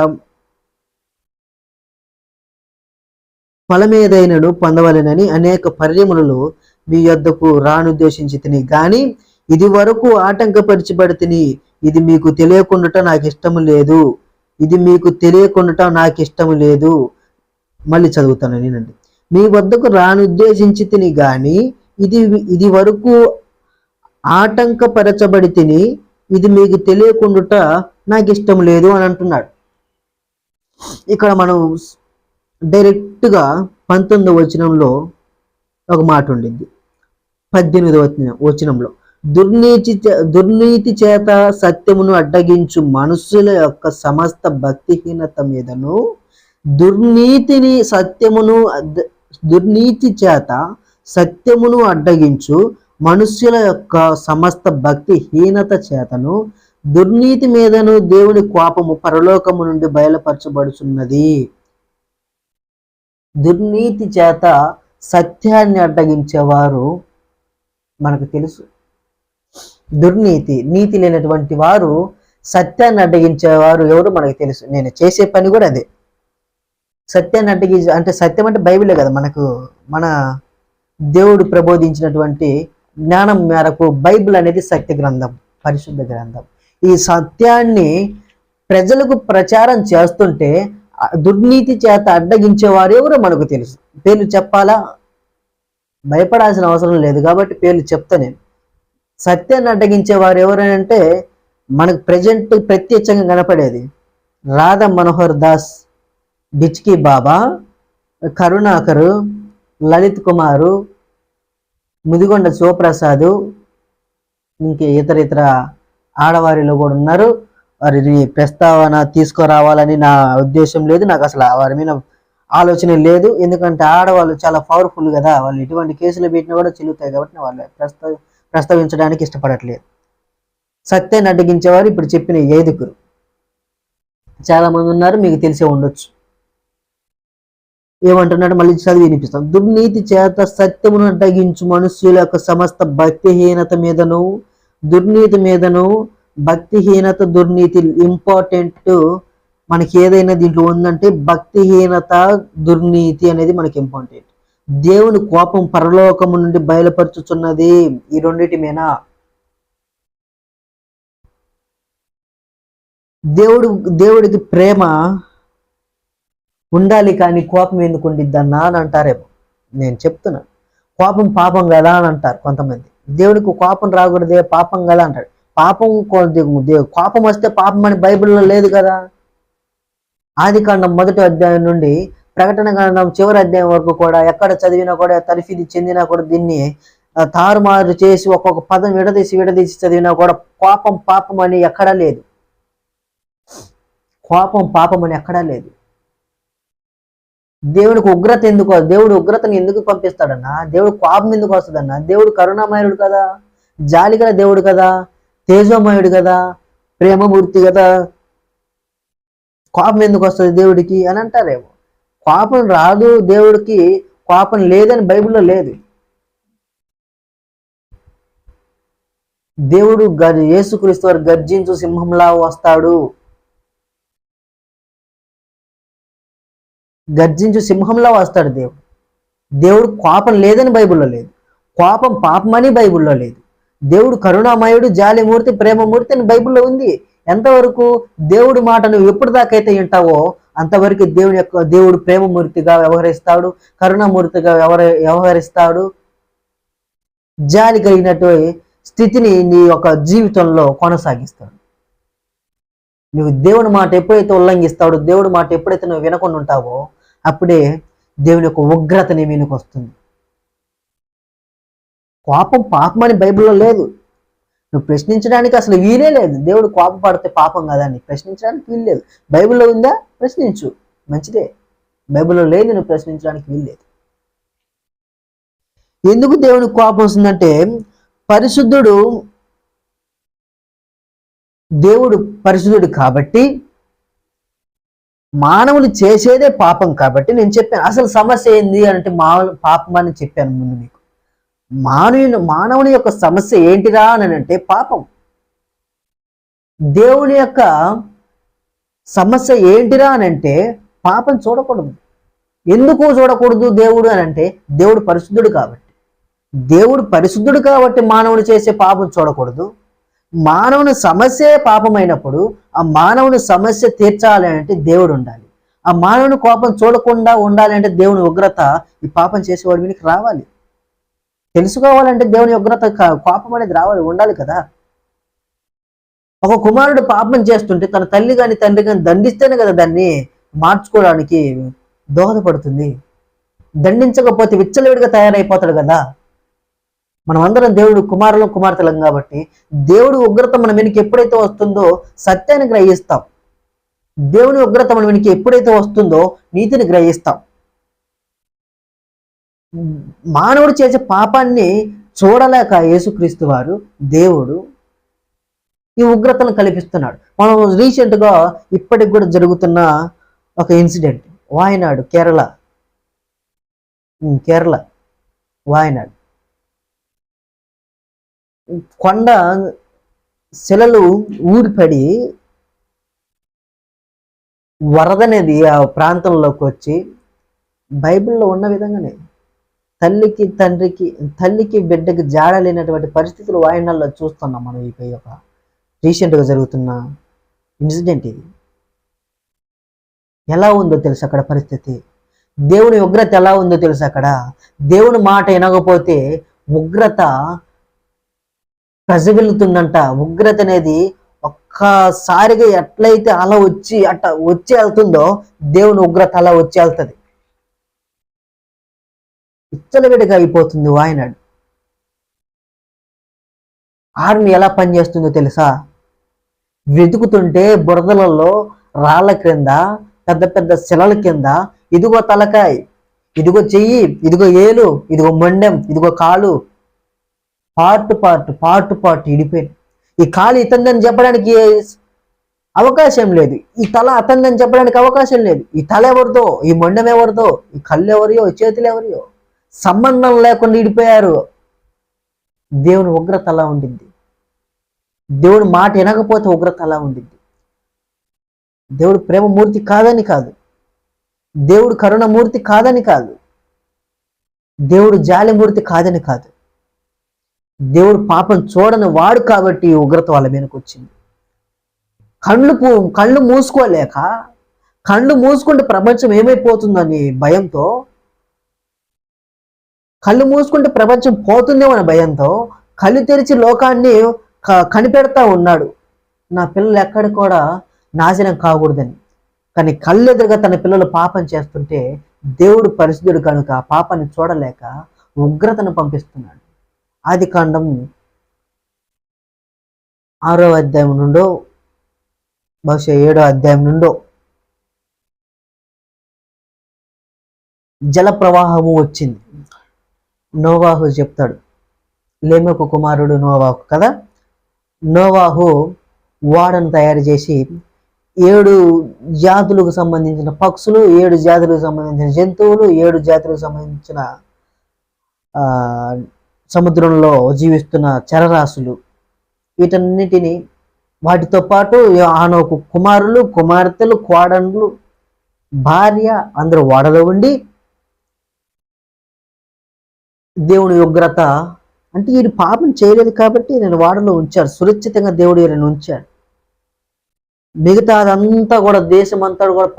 ఫలమేదైనను పొందవలెనని అనేక పర్యములలో మీ యొద్దకు రానుద్దేశించితిని. గాని ఇది వరకు ఆటంకపరచబడితిని. ఇది మీకు తెలియకుండా నాకు ఇష్టము లేదు. మళ్ళీ చదువుతాను నేనండి. మీ వద్దకు రానుద్దేశించితిని గాని ఇది వరకు ఆటంకపరచబడి తిని, ఇది మీకు తెలియకుండా నాకు ఇష్టం లేదు అని అంటున్నాడు. ఇక్కడ మనం డైరెక్ట్గా 19వ వచనంలో ఒక మాట ఉండింది. 18వ వచనంలో దుర్నీతి చేత సత్యమును అడ్డగించు మనుషుల యొక్క సమస్త భక్తిహీనత మీదను దుర్నీతి చేత సత్యమును అడ్డగించు మనుష్యుల యొక్క సమస్త భక్తిహీనత చేతను దుర్నీతి మీదను దేవుని కోపము పరలోకము నుండి బయలుపరచబడుచున్నది. దుర్నీతి చేత సత్యాన్ని అడ్డగించేవారు మనకు తెలుసు. నీతి లేనటువంటి వారు సత్యాన్ని అడ్డగించేవారు ఎవరు మనకు తెలుసు. నేను చేసే పని కూడా అదే. సత్యాన్ని అంటే సత్యం అంటే బైబిలే కదా. మన దేవుడు ప్రబోధించినటువంటి జ్ఞానం మేరకు బైబిల్ అనేది సత్య గ్రంథం, పరిశుద్ధ గ్రంథం. ఈ సత్యాన్ని ప్రజలకు ప్రచారం చేస్తుంటే దుర్నీతి చేత అడ్డగించేవారు ఎవరో మనకు తెలుసు. పేర్లు చెప్పాలా? భయపడాల్సిన అవసరం లేదు కాబట్టి పేర్లు చెప్తా నేను. సత్యాన్ని అడ్డగించేవారు ఎవరంటే మనకు ప్రత్యక్షంగా కనపడేది రాధా మనోహర్ దాస్, బిచ్కి బాబా, కరుణాకరు, లలిత్ కుమారు, ముదిగొండ శివప్రసాద్, ఇంకే ఇతర ఆడవారిలో కూడా ఉన్నారు. వారిని ప్రస్తావన తీసుకురావాలని నా ఉద్దేశం లేదు. నాకు అసలు వారి మీద ఆలోచన లేదు. ఎందుకంటే ఆడవాళ్ళు చాలా పవర్ఫుల్ కదా, వాళ్ళు ఎటువంటి కేసులు పెట్టినా కూడా చెల్లుతాయి కాబట్టి వాళ్ళు ప్రస్తావించడానికి ఇష్టపడట్లేదు. సత్యాన్ని అడ్డగించేవారు ఇప్పుడు చెప్పిన 5 చాలా మంది ఉన్నారు, మీకు తెలిసే ఉండొచ్చు. ఏమంటున్నాడు మళ్ళీ చదివి వినిపిస్తాం. దుర్నీతి చేత సత్యమును అడ్డగించు మనుష్యుల యొక్క సమస్త భక్తిహీనత మీదను, దుర్నీతి మీదను, భక్తిహీనత దుర్నీతి ఇంపార్టెంట్. మనకి ఏదైనా దీంట్లో ఉందంటే భక్తిహీనత దుర్నీతి అనేది మనకి ఇంపార్టెంట్. దేవుని కోపం పరలోకము నుండి బయలుపరుచుచున్నది ఈ రెండింటి మీద. దేవుడికి ప్రేమ ఉండాలి కానీ కోపం ఎందుకు ఉండిద్దన్నా అని అంటారేమో. నేను చెప్తున్నాను, కోపం పాపం కదా అని అంటారు కొంతమంది. దేవుడికి కోపం రాకూడదే, పాపం కదా అంటాడు. కోపం వస్తే పాపం అని బైబిల్లో లేదు కదా. ఆదికాండం 1వ అధ్యాయం నుండి ప్రకటన కాండం చివరి అధ్యాయం వరకు కూడా ఎక్కడ చదివినా కూడా, తరిఫిది చెందినా కూడా దీన్ని తారుమారు చేసి ఒక్కొక్క పదం విడదీసి చదివినా కూడా కోపం పాపం అని ఎక్కడా లేదు. కోపం పాపం అని ఎక్కడా లేదు. దేవుడికి ఉగ్రత ఎందుకు? దేవుడు ఉగ్రతను ఎందుకు పంపిస్తాడన్నా? దేవుడు కోపం ఎందుకు వస్తుందన్నా? దేవుడు కరుణామయుడు కదా, జాలి గల దేవుడు కదా, తేజోమయుడు కదా, ప్రేమమూర్తి కదా. కోపం ఎందుకు వస్తుంది దేవుడికి అని అంటారేమో. కోపం రాదు దేవుడికి, కోపం లేదని బైబిల్లో లేదు. దేవుడు యేసుక్రీస్తు వారు గర్జించు సింహంలా వస్తాడు. గర్జించు సింహంలా వస్తాడు దేవుడు. దేవుడు కోపం లేదని బైబిల్లో లేదు, కోపం పాపమని బైబిల్లో లేదు. దేవుడు కరుణామయుడు, జాలిమూర్తి, ప్రేమమూర్తి అని బైబిల్లో ఉంది. ఎంతవరకు దేవుడి మాట నువ్వు ఎప్పుడు దాకైతే వింటావో అంతవరకు దేవుడు ప్రేమమూర్తిగా వ్యవహరిస్తాడు, కరుణామూర్తిగా వ్యవహరిస్తాడు. జాలి కలిగినట్టు స్థితిని నీ యొక్క జీవితంలో కొనసాగిస్తాడు. నువ్వు దేవుని మాట ఎప్పుడైతే ఉల్లంఘిస్తాడో, దేవుడి మాట ఎప్పుడైతే నువ్వు వినకుండా ఉంటావో అప్పుడే దేవుని యొక్క ఉగ్రత నీ మీదకి వస్తుంది. కోపం పాపం అని బైబిల్లో లేదు. నువ్వు ప్రశ్నించడానికి అసలు వీలే లేదు. దేవుడు కోపం పడితే పాపం కదా అని ప్రశ్నించడానికి వీలు లేదు. బైబిల్లో ఉందా? ప్రశ్నించు, మంచిదే. బైబిల్లో లేదు, నువ్వు ప్రశ్నించడానికి వీలు లేదు. ఎందుకు దేవునికి కోపం వస్తుందంటే దేవుడు పరిశుద్ధుడు కాబట్టి, మానవులు చేసేదే పాపం కాబట్టి. నేను చెప్పాను అసలు సమస్య ఏంది అంటే పాపం అని చెప్పాను ముందు మీకు. మానవుని యొక్క సమస్య ఏంటిరా అని అంటే పాపం. దేవుని యొక్క సమస్య ఏంటిరా అని అంటే పాపం చూడకూడదు. ఎందుకు చూడకూడదు దేవుడు అని అంటే దేవుడు పరిశుద్ధుడు కాబట్టి. దేవుడు పరిశుద్ధుడు కాబట్టి మానవుడు చేసే పాపం చూడకూడదు. మానవుని సమస్యే పాపమైనప్పుడు ఆ మానవుని సమస్య తీర్చాలి అంటే దేవుడు ఉండాలి. ఆ మానవుని కోపం చూడకుండా ఉండాలి అంటే దేవుని ఉగ్రత ఈ పాపం చేసేవాడి మీదకి రావాలి. తెలుసుకోవాలంటే దేవుని ఉగ్రత, కోపం అనేది రావాలి, ఉండాలి కదా. ఒక కుమారుడు పాపం చేస్తుంటే తన తల్లి కానీ తండ్రి కానీ దండిస్తేనే కదా దాన్ని మార్చుకోవడానికి దోహదపడుతుంది. దండించకపోతే విచ్చలవిడిగా తయారైపోతాడు కదా. మనం అందరం దేవుడు కుమారులు కుమార్తెలం కాబట్టి దేవుడి ఉగ్రత మన వెనక్కి ఎప్పుడైతే వస్తుందో సత్యాన్ని గ్రహిస్తాం. దేవుని ఉగ్రత మన వెనక్కి ఎప్పుడైతే వస్తుందో నీతిని గ్రహిస్తాం. మానవుడు చేసే పాపాన్ని చూడలేక యేసుక్రీస్తు వారు దేవుడు ఈ ఉగ్రతను కల్పిస్తున్నాడు. మనం రీసెంట్గా ఇప్పటికి కూడా జరుగుతున్న ఒక ఇన్సిడెంట్, వాయనాడు, కేరళ వాయనాడు కొండ శిలలు ఊడిపడి వరద అనేది ఆ ప్రాంతంలోకి వచ్చి బైబిల్లో ఉన్న విధంగానే తల్లికి బిడ్డకి జాడలేనటువంటి పరిస్థితులు వాయనాల్లో చూస్తున్నాం మనం. ఈ యొక్క రీసెంట్గా జరుగుతున్న ఇన్సిడెంట్ ఇది. ఎలా ఉందో తెలుసు అక్కడ పరిస్థితి. దేవుని ఉగ్రత ఎలా ఉందో తెలుసు అక్కడ. దేవుని మాట వినకపోతే ఉగ్రత ప్రజవిల్లుతుందంట. ఉగ్రత అనేది ఒక్కసారిగా ఎట్లయితే అలా వచ్చి వెళ్తుందో దేవుని ఉగ్రత అలా వచ్చి వెళ్తుంది. విచ్చలవిడిగా అయిపోతుంది వాయనాడు. ఆర్మీ ఎలా పనిచేస్తుందో తెలుసా? వెతుకుతుంటే బురదలలో, రాళ్ళ క్రింద, పెద్ద పెద్ద శిలల కింద ఇదిగో తలకాయ, ఇదిగో చెయ్యి, ఇదిగో ఏలు, ఇదిగో మొండెం, ఇదిగో కాలు, పార్ట్ ఇడిపోయింది. ఈ కాలు ఇతందని చెప్పడానికి అవకాశం లేదు, ఈ తల అతందని చెప్పడానికి అవకాశం లేదు. ఈ తల ఎవరిదో, ఈ మొండెం ఎవరిదో, ఈ కళ్ళు ఎవరియో, ఈ చేతులు ఎవరియో, సంబంధం లేకుండా ఇడిపోయారు. దేవుని ఉగ్రత అలా ఉండింది. దేవుడు మాట వినకపోతే ఉగ్రత అలా ఉండింది. దేవుడు ప్రేమమూర్తి కాదని కాదు, దేవుడు కరుణమూర్తి కాదని కాదు, దేవుడు జాలిమూర్తి కాదని కాదు, దేవుడు పాపం చూడని వాడు కాబట్టి ఈ ఉగ్రత వాళ్ళ మీదకి వచ్చింది. కళ్ళు మూసుకోలేక, కళ్ళు మూసుకుంటే ప్రపంచం ఏమైపోతుందని భయంతో, కళ్ళు మూసుకుంటే ప్రపంచం పోతుందేమో అనే భయంతో కళ్ళు తెరిచి లోకాన్ని కనిపెడతా ఉన్నాడు. నా పిల్లలు ఎక్కడ కూడా నాశనం కాకూడదని. కానీ కళ్ళు ఎదురుగా తన పిల్లలు పాపం చేస్తుంటే దేవుడు పరిశుద్ధుడు కనుక పాపాన్ని చూడలేక ఉగ్రతను పంపిస్తున్నాడు. ఆదికాండం 6వ అధ్యాయం నుండో బహుశా 7వ అధ్యాయం నుండో జల ప్రవాహము వచ్చింది. నోవాహు చెప్తాడు, లేమెకు కుమారుడు నోవాహు కదా. నోవాహు ఓడను తయారు చేసి 7 జాతులకు సంబంధించిన పక్షులు, 7 జాతులకు సంబంధించిన జంతువులు, 7 జాతులకు సంబంధించిన సముద్రంలో జీవిస్తున్న చరరాశులు, వీటన్నిటిని, వాటితో పాటు ఆనోకు కుమారులు, కుమార్తెలు, కోడన్లు, భార్య అందరూ ఓడలో ఉండి, దేవుని ఉగ్రత అంటే వీడు పాపం చేయలేదు కాబట్టి నేను వాడలో ఉంచాడు, సురక్షితంగా దేవుడు వీళ్ళని ఉంచాడు. మిగతా అదంతా కూడా దేశం అంతా కూడా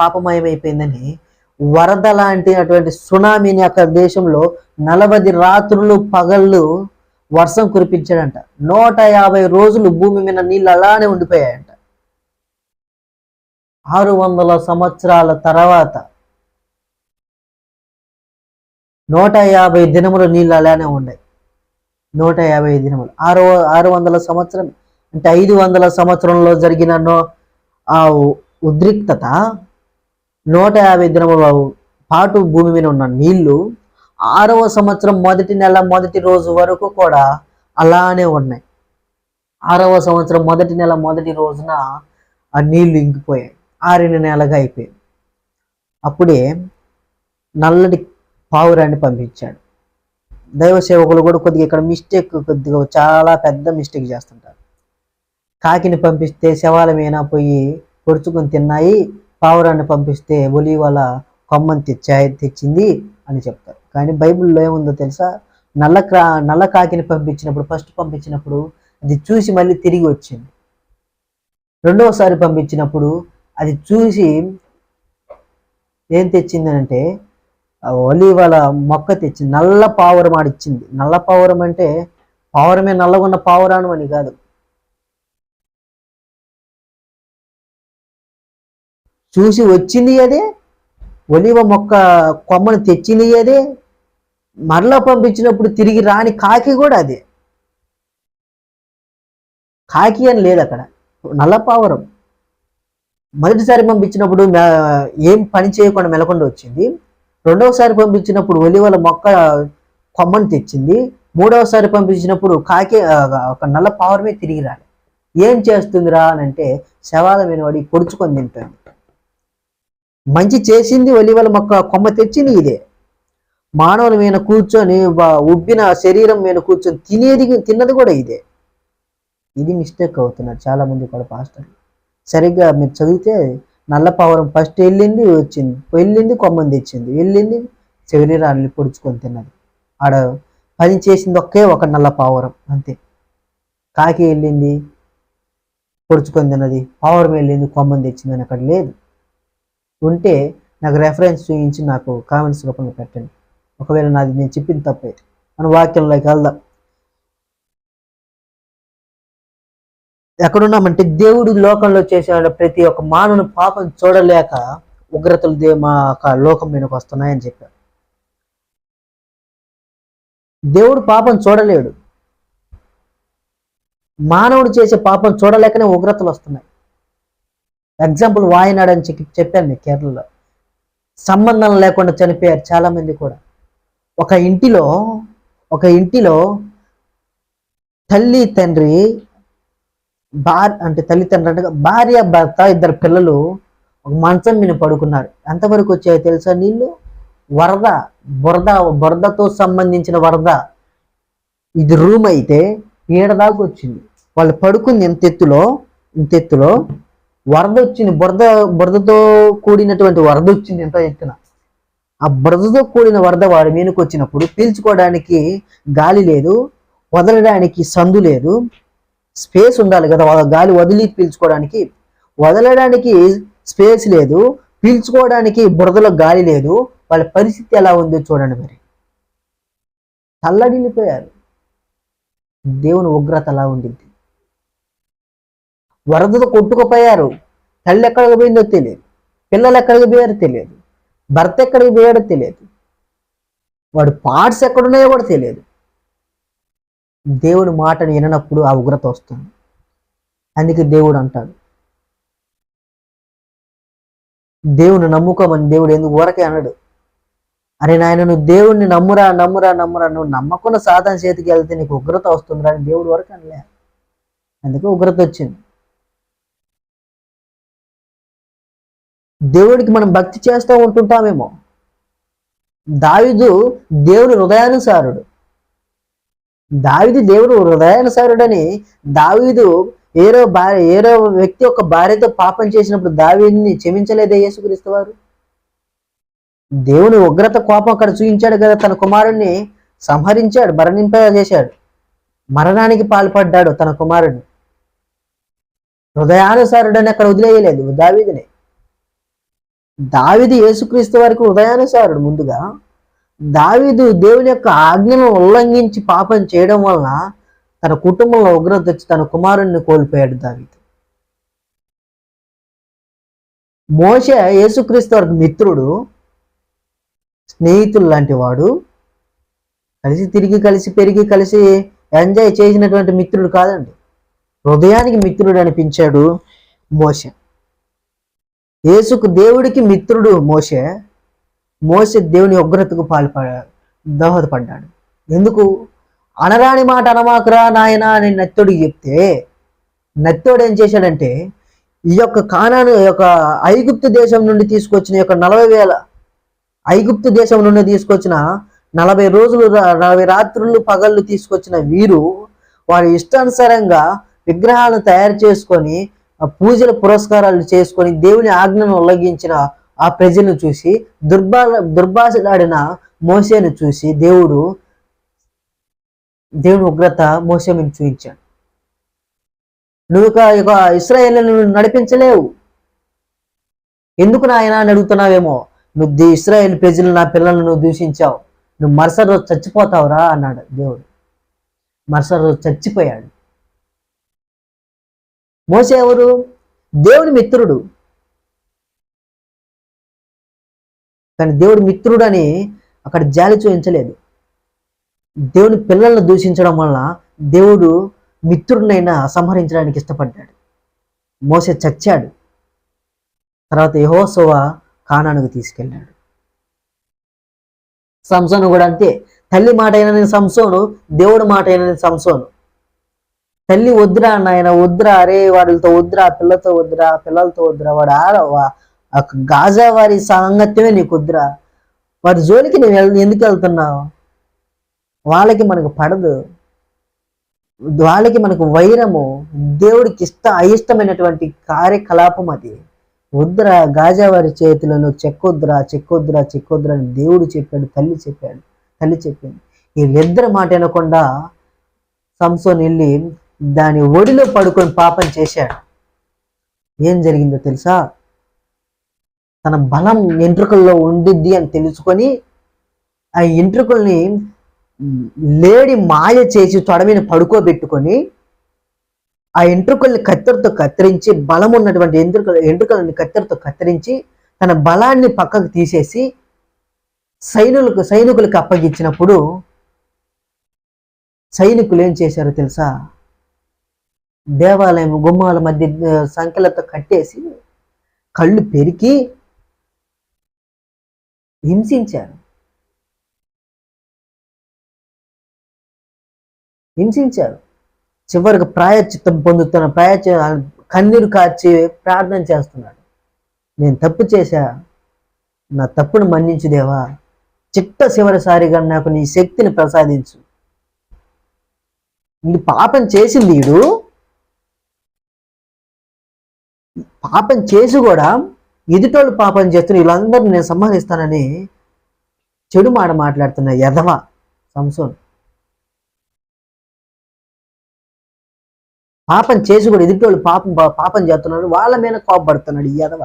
పాపమయమైపోయిందని వరద లాంటి అటువంటి సునామీని అక్కడ దేశంలో 40 రాత్రులు పగళ్ళు వర్షం కురిపించాడంట. 150 రోజులు భూమి మీద నీళ్ళు అలానే ఉండిపోయాయంట. 600 సంవత్సరాల తర్వాత 150 దినములు నీళ్ళు అలానే ఉన్నాయి. 150 దినములు 600 సంవత్సరం అంటే 500 సంవత్సరంలో జరిగిన ఆ ఉద్రిక్తత, 150 దినముల పాటు భూమి మీద ఉన్న నీళ్లు 6వ సంవత్సరం మొదటి నెల మొదటి రోజు వరకు కూడా అలానే ఉన్నాయి. 6వ సంవత్సరం మొదటి నెల మొదటి రోజున ఆ నీళ్లు ఇంకిపోయాయి, ఆరిన నెలగా అయిపోయాయి. అప్పుడే నల్లటి పావురాన్ని పంపించాడు. దైవ సేవకులు కూడా కొద్దిగా ఇక్కడ కొద్దిగా చాలా పెద్ద మిస్టేక్ చేస్తుంటారు. కాకిని పంపిస్తే శవాల మీద పోయి పొడుచుకొని తిన్నాయి, పావురాన్ని పంపిస్తే ఒలీవల కొమ్మని తెచ్చింది అని చెప్తారు. కానీ బైబిల్లో ఏముందో తెలుసా, నల్ల కాకిని ఫస్ట్ పంపించినప్పుడు అది చూసి మళ్ళీ తిరిగి వచ్చింది. రెండవసారి పంపించినప్పుడు అది చూసి ఏం తెచ్చిందనంటే ఒలీవల మొక్క తెచ్చింది, నల్ల పావురం ఆడిచ్చింది. నల్ల పావురం అంటే పావురమే నల్లగున్న పావురాను అని కాదు, చూసి వచ్చింది అదే, ఒలివ మొక్క కొమ్మను తెచ్చింది అదే, మరలా పంపించినప్పుడు తిరిగి రాని కాకి కూడా అదే. కాకి అని లేదు అక్కడ, నల్లపావురం. మొదటిసారి పంపించినప్పుడు ఏం పని చేయకుండా మెలకుండా వచ్చింది. రెండవసారి పంపించినప్పుడు ఒలివల మొక్క కొమ్మను తెచ్చింది. మూడవసారి పంపించినప్పుడు కాకి ఒక నల్ల పావురమే తిరిగి రాలి. ఏం చేస్తుందిరా అని అంటే శవాల మీద వాడి పొడుచుకొని తింటుంది. మంచి చేసింది ఒలివల మొక్క కొమ్మ తెచ్చింది ఇదే. మానవుల మీద కూర్చొని ఉబ్బిన శరీరం మీద కూర్చొని తిన్నది కూడా ఇదే. ఇది మిస్టేక్ అవుతున్నారు చాలా మంది కూడా పాస్టర్లు. సరిగ్గా మీరు చదివితే నల్ల పావురం ఫస్ట్ వెళ్ళింది కొమ్మని తెచ్చింది, వెళ్ళింది శరీరాన్ని పొడుచుకొని తిన్నది. ఆడ పని చేసింది ఒక నల్ల పావురం అంతే. కాకి వెళ్ళింది పొడుచుకొని తిన్నది, పావురం వెళ్ళింది కొమ్మని తెచ్చింది అని అక్కడ లేదు. ఉంటే నాకు రెఫరెన్స్ చూపించి నాకు కామెంట్స్ రూపంలో పెట్టండి. ఒకవేళ నాది నేను చెప్పింది తప్పైతే మన వాక్యంలోకి వెళ్దాం. ఎక్కడున్నామంటే దేవుడు లోకంలో చేసే ప్రతి ఒక్క మానవుని పాపం చూడలేక ఉగ్రతలు మా లోకం మీదకి వస్తున్నాయని చెప్పారు. దేవుడు పాపం చూడలేడు, మానవుడు చేసే పాపం చూడలేకనే ఉగ్రతలు వస్తున్నాయి. ఎగ్జాంపుల్ వాయనాడు అని చెప్పాను మీకు కేరళలో. సంబంధం లేకుండా చనిపోయారు చాలా మంది కూడా. ఒక ఇంటిలో ఒక ఇంటిలో తల్లి తండ్రి తల్లిదండ్రులు అంటే భార్య భర్త ఇద్దరు పిల్లలు ఒక మంచం మీద పడుకున్నారు. ఎంతవరకు వచ్చాయో తెలుసా నీళ్ళు? వరద, బురదతో సంబంధించిన వరద. ఇది రూమ్ అయితే ఏడదాకా వచ్చింది. వాళ్ళు పడుకుంది ఇంతెత్తులో వరద వచ్చింది. బురదతో కూడినటువంటి వరద వచ్చింది ఎంత ఎత్తున. ఆ బురదతో కూడిన వరద వాడి మీదకి వచ్చినప్పుడు పీల్చుకోవడానికి గాలి లేదు, వదలడానికి సందు లేదు. స్పేస్ ఉండాలి కదా, గాలి వదిలి పీల్చుకోవడానికి. వదలడానికి స్పేస్ లేదు, పీల్చుకోవడానికి బురదలో గాలి లేదు. వాళ్ళ పరిస్థితి ఎలా ఉందో చూడండి. మరి తల్లడిల్లిపోయారు. దేవుని ఉగ్రత అలా ఉండింది. వరదతో కొట్టుకుపోయారు. తల్లి ఎక్కడికి పోయిందో తెలియదు, పిల్లలు ఎక్కడికి పోయారో తెలియదు, భర్త ఎక్కడికి పోయాడో తెలియదు, వాడు పార్ట్స్ ఎక్కడున్నాయో కూడా తెలియదు. దేవుని మాటను విననప్పుడు ఆ ఉగ్రత వస్తుంది. అందుకే దేవుడు అంటాడు, దేవుని నమ్ముకోమని. దేవుడు ఎందుకు ఊరకే అనడు. అరే నాయన, నువ్వు దేవుడిని నమ్మురా, నువ్వు నమ్మకుండా సాతాను చేతికి వెళ్తే నీకు ఉగ్రత వస్తుందిరా అని దేవుడు వరకు అనలే. అందుకే ఉగ్రత వచ్చింది. దేవుడికి మనం భక్తి చేస్తూ ఉంటుంటామేమో. దావీదు దేవుని హృదయానుసారుడు. దేవుడు హృదయానుసారుడని దావీదు ఏరో వ్యక్తి ఒక భార్యతో పాపం చేసినప్పుడు దావీదుని క్షమించలేదే యేసుక్రీస్తు వారు? దేవుని ఉగ్రత కోపం అక్కడ చూపించాడు కదా. తన కుమారుణ్ణి సంహరించాడు, మరణింపజేశాడు, మరణానికి పాల్పడ్డాడు తన కుమారుడిని. హృదయానుసారుడని అక్కడ వదిలేయలేదు దావీదుని. దావీదు యేసుక్రీస్తు వారికి హృదయానుసారుడు. ముందుగా దావీదు దేవుని యొక్క ఆజ్ఞను ఉల్లంఘించి పాపం చేయడం వలన తన కుటుంబంలో ఉగ్రత వచ్చి తన కుమారుణ్ణి కోల్పోయాడు దావీదు. మోషే యేసుక్రీస్తు వారికి మిత్రుడు, స్నేహితులు లాంటి వాడు. కలిసి పెరిగి ఎంజాయ్ చేసినటువంటి మిత్రుడు కాదండి. హృదయానికి మిత్రుడు అనిపించాడు మోషే. దేవుడికి మిత్రుడు మోషే. దేవుని ఉగ్రతకు దోహదపడ్డాడు. ఎందుకు? అనరాని మాట అనమాకురా నాయన అని నత్తోడికి చెప్తే, నత్తోడు ఏం చేశాడంటే, ఈ యొక్క ఐగుప్తు దేశం నుండి తీసుకొచ్చిన 40,000 ఐగుప్తు దేశం నుండి తీసుకొచ్చిన 40 రోజులు 40 రాత్రులు పగళ్ళు తీసుకొచ్చిన వీరు వారి ఇష్టానుసారంగా విగ్రహాలను తయారు చేసుకొని పూజల పురస్కారాలు చేసుకొని దేవుని ఆజ్ఞను ఉల్లంఘించిన ఆ ప్రజలను చూసి దుర్భాషలాడిన మోషేను చూసి దేవుని ఉగ్రత మోషే మీద చూపించాడు. నువ్వు ఇక ఇశ్రాయేలును నడిపించలేవు, ఎందుకు నాయన అని అడుగుతున్నావేమో. నువ్వు ఇశ్రాయేలు ప్రజలు, నా పిల్లలను నువ్వు దూషించావు, నువ్వు మరుసటి రోజు చచ్చిపోతావురా అన్నాడు దేవుడు. మరుసటి రోజు చచ్చిపోయాడు. మోషే ఎవరు? దేవుని మిత్రుడు. కానీ దేవుడి మిత్రుడు అని అక్కడ జాలి చూపించలేదు. దేవుని పిల్లలను దూషించడం వలన దేవుడు మిత్రుడినైనా సంహరించడానికి ఇష్టపడ్డాడు. మోషే చచ్చాడు. తర్వాత యెహోషువ కానానుకు తీసుకెళ్ళాడు. సంసోను కూడా అంతే. తల్లి మాట అయిన సంసోను, దేవుడి మాట అయిన సంసోను. తల్లి వద్దురా నాయన, వద్దురా, అరే వాడితో వద్దురా, పిల్లలతో వద్దురా, వాడు గాజా వారి సాంగత్యమే నీకు వద్దురా, వారి జోలికి నువ్వు ఎందుకు వెళ్తున్నావు? వాళ్ళకి మనకు పడదు, వాళ్ళకి మనకు వైరము, దేవుడికి అయిష్టమైనటువంటి కార్యకలాపం అది. వద్దురా, గాజా వారి చేతిలో నువ్వు చెక్కొద్దురా అని దేవుడు చెప్పాడు, తల్లి చెప్పింది. వీళ్ళిద్దరి మాట వినకుండా సంసోను వెళ్ళి దాని ఒడిలో పడుకొని పాపం చేశాడు. ఏం జరిగిందో తెలుసా? తన బలం ఎంట్రుకల్లో ఉండిద్ది అని తెలుసుకొని ఆ ఎంట్రుకల్ని లేడి మాయ చేసి తొడమీన పడుకోబెట్టుకొని ఆ ఎంట్రుకల్ని కత్తెరతో కత్తిరించి, బలం ఉన్నటువంటి ఎంట్రుకలని కత్తెరతో కత్తిరించి తన బలాన్ని పక్కకు తీసేసి సైనికులకు అప్పగించినప్పుడు సైనికులు ఏం చేశారో తెలుసా? దేవాలయం గుమ్మాల మధ్య సంఖ్యలతో కట్టేసి కళ్ళు పెరికి హింసించారు హింసించారు చివరికి ప్రాయశ్చిత్తం పొందుతున్న కన్నీరు కార్చి ప్రార్థన చేస్తున్నాడు. నేను తప్పు చేశా, నా తప్పును మన్నించు దేవా, చివరిసారిగా నాకు నీ శక్తిని ప్రసాదించు. ఇది పాపం చేసింది, పాపం చేసి కూడా ఎదుటోళ్ళు పాపం చేస్తున్న వీళ్ళందరినీ నేను సంహరిస్తానని చెడు మాట మాట్లాడుతున్న యదవ సంసోను. పాపం చేసి కూడా ఎదుటోళ్ళు పాపం చేస్తున్నాడు, వాళ్ళ మీద కోపపడుతున్నాడు ఈ యదవ.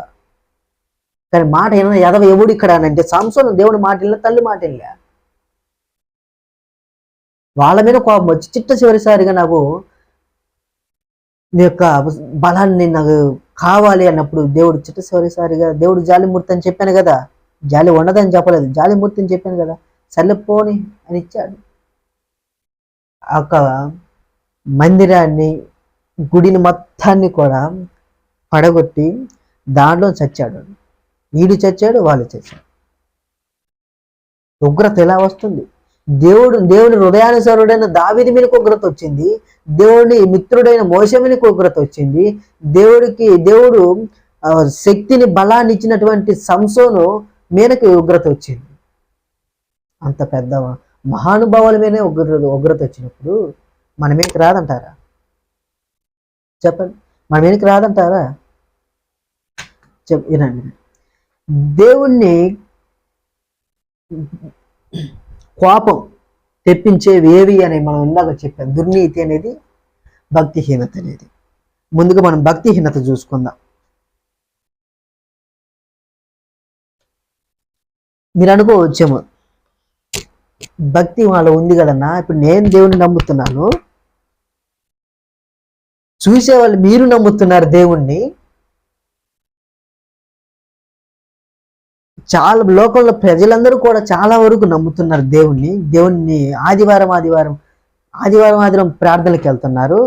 కానీ మాట ఏమన్నా యదవ ఎవడు ఇక్కడ అంటే సంసోను దేవుడి మాట ఇలా తల్లి మాట ఇలా వాళ్ళ మీద కోపం వచ్చి చివరిసారిగా నాకు నీ యొక్క బలాన్ని నాకు కావాలి అన్నప్పుడు దేవుడు చివరిసారిగా దేవుడు జాలిమూర్తి అని చెప్పాను కదా, జాలి ఉండదని చెప్పలేదు, జాలిమూర్తి అని చెప్పాను కదా, సర్లేపోని అని ఇచ్చాడు. ఆ మందిరాన్ని గుడిని మొత్తాన్ని కూడా పడగొట్టి దాంట్లో చచ్చాడు. వీడు చచ్చాడు, వాళ్ళు చచ్చాడు. ఉగ్రత ఎలా వస్తుంది? దేవుని హృదయానుసారుడైన దావీదు మీదకి ఉగ్రత వచ్చింది, దేవుని మిత్రుడైన మోషే మీదకి ఉగ్రత వచ్చింది, దేవుడు శక్తిని బలాన్ని ఇచ్చినటువంటి సంసోను మీదకి ఉగ్రత వచ్చింది. అంత పెద్ద మహానుభావుల మీదనే ఉగ్రత వచ్చినప్పుడు మన మీదకి రాదంటారా? చెప్పండి, మన మీదకి రాదంటారా? వినండి, దేవుణ్ణి కోపం తెప్పించేవి ఏవి అని మనం ఇందాక చెప్పాం. దుర్నీతి అనేది, భక్తిహీనత అనేది. ముందుగా మనం భక్తిహీనత చూసుకుందాం. మీరు అనుకోవచ్చేమో, భక్తి వాళ్ళ ఉంది కదన్నా, ఇప్పుడు నేను దేవుణ్ణి నమ్ముతున్నాను, చూసేవాళ్ళు మీరు నమ్ముతున్నారు దేవుణ్ణి, చాలా లోకంలో ప్రజలందరూ కూడా చాలా వరకు నమ్ముతున్నారు దేవుణ్ణి ఆదివారం ప్రార్థనలకు వెళ్తున్నారు,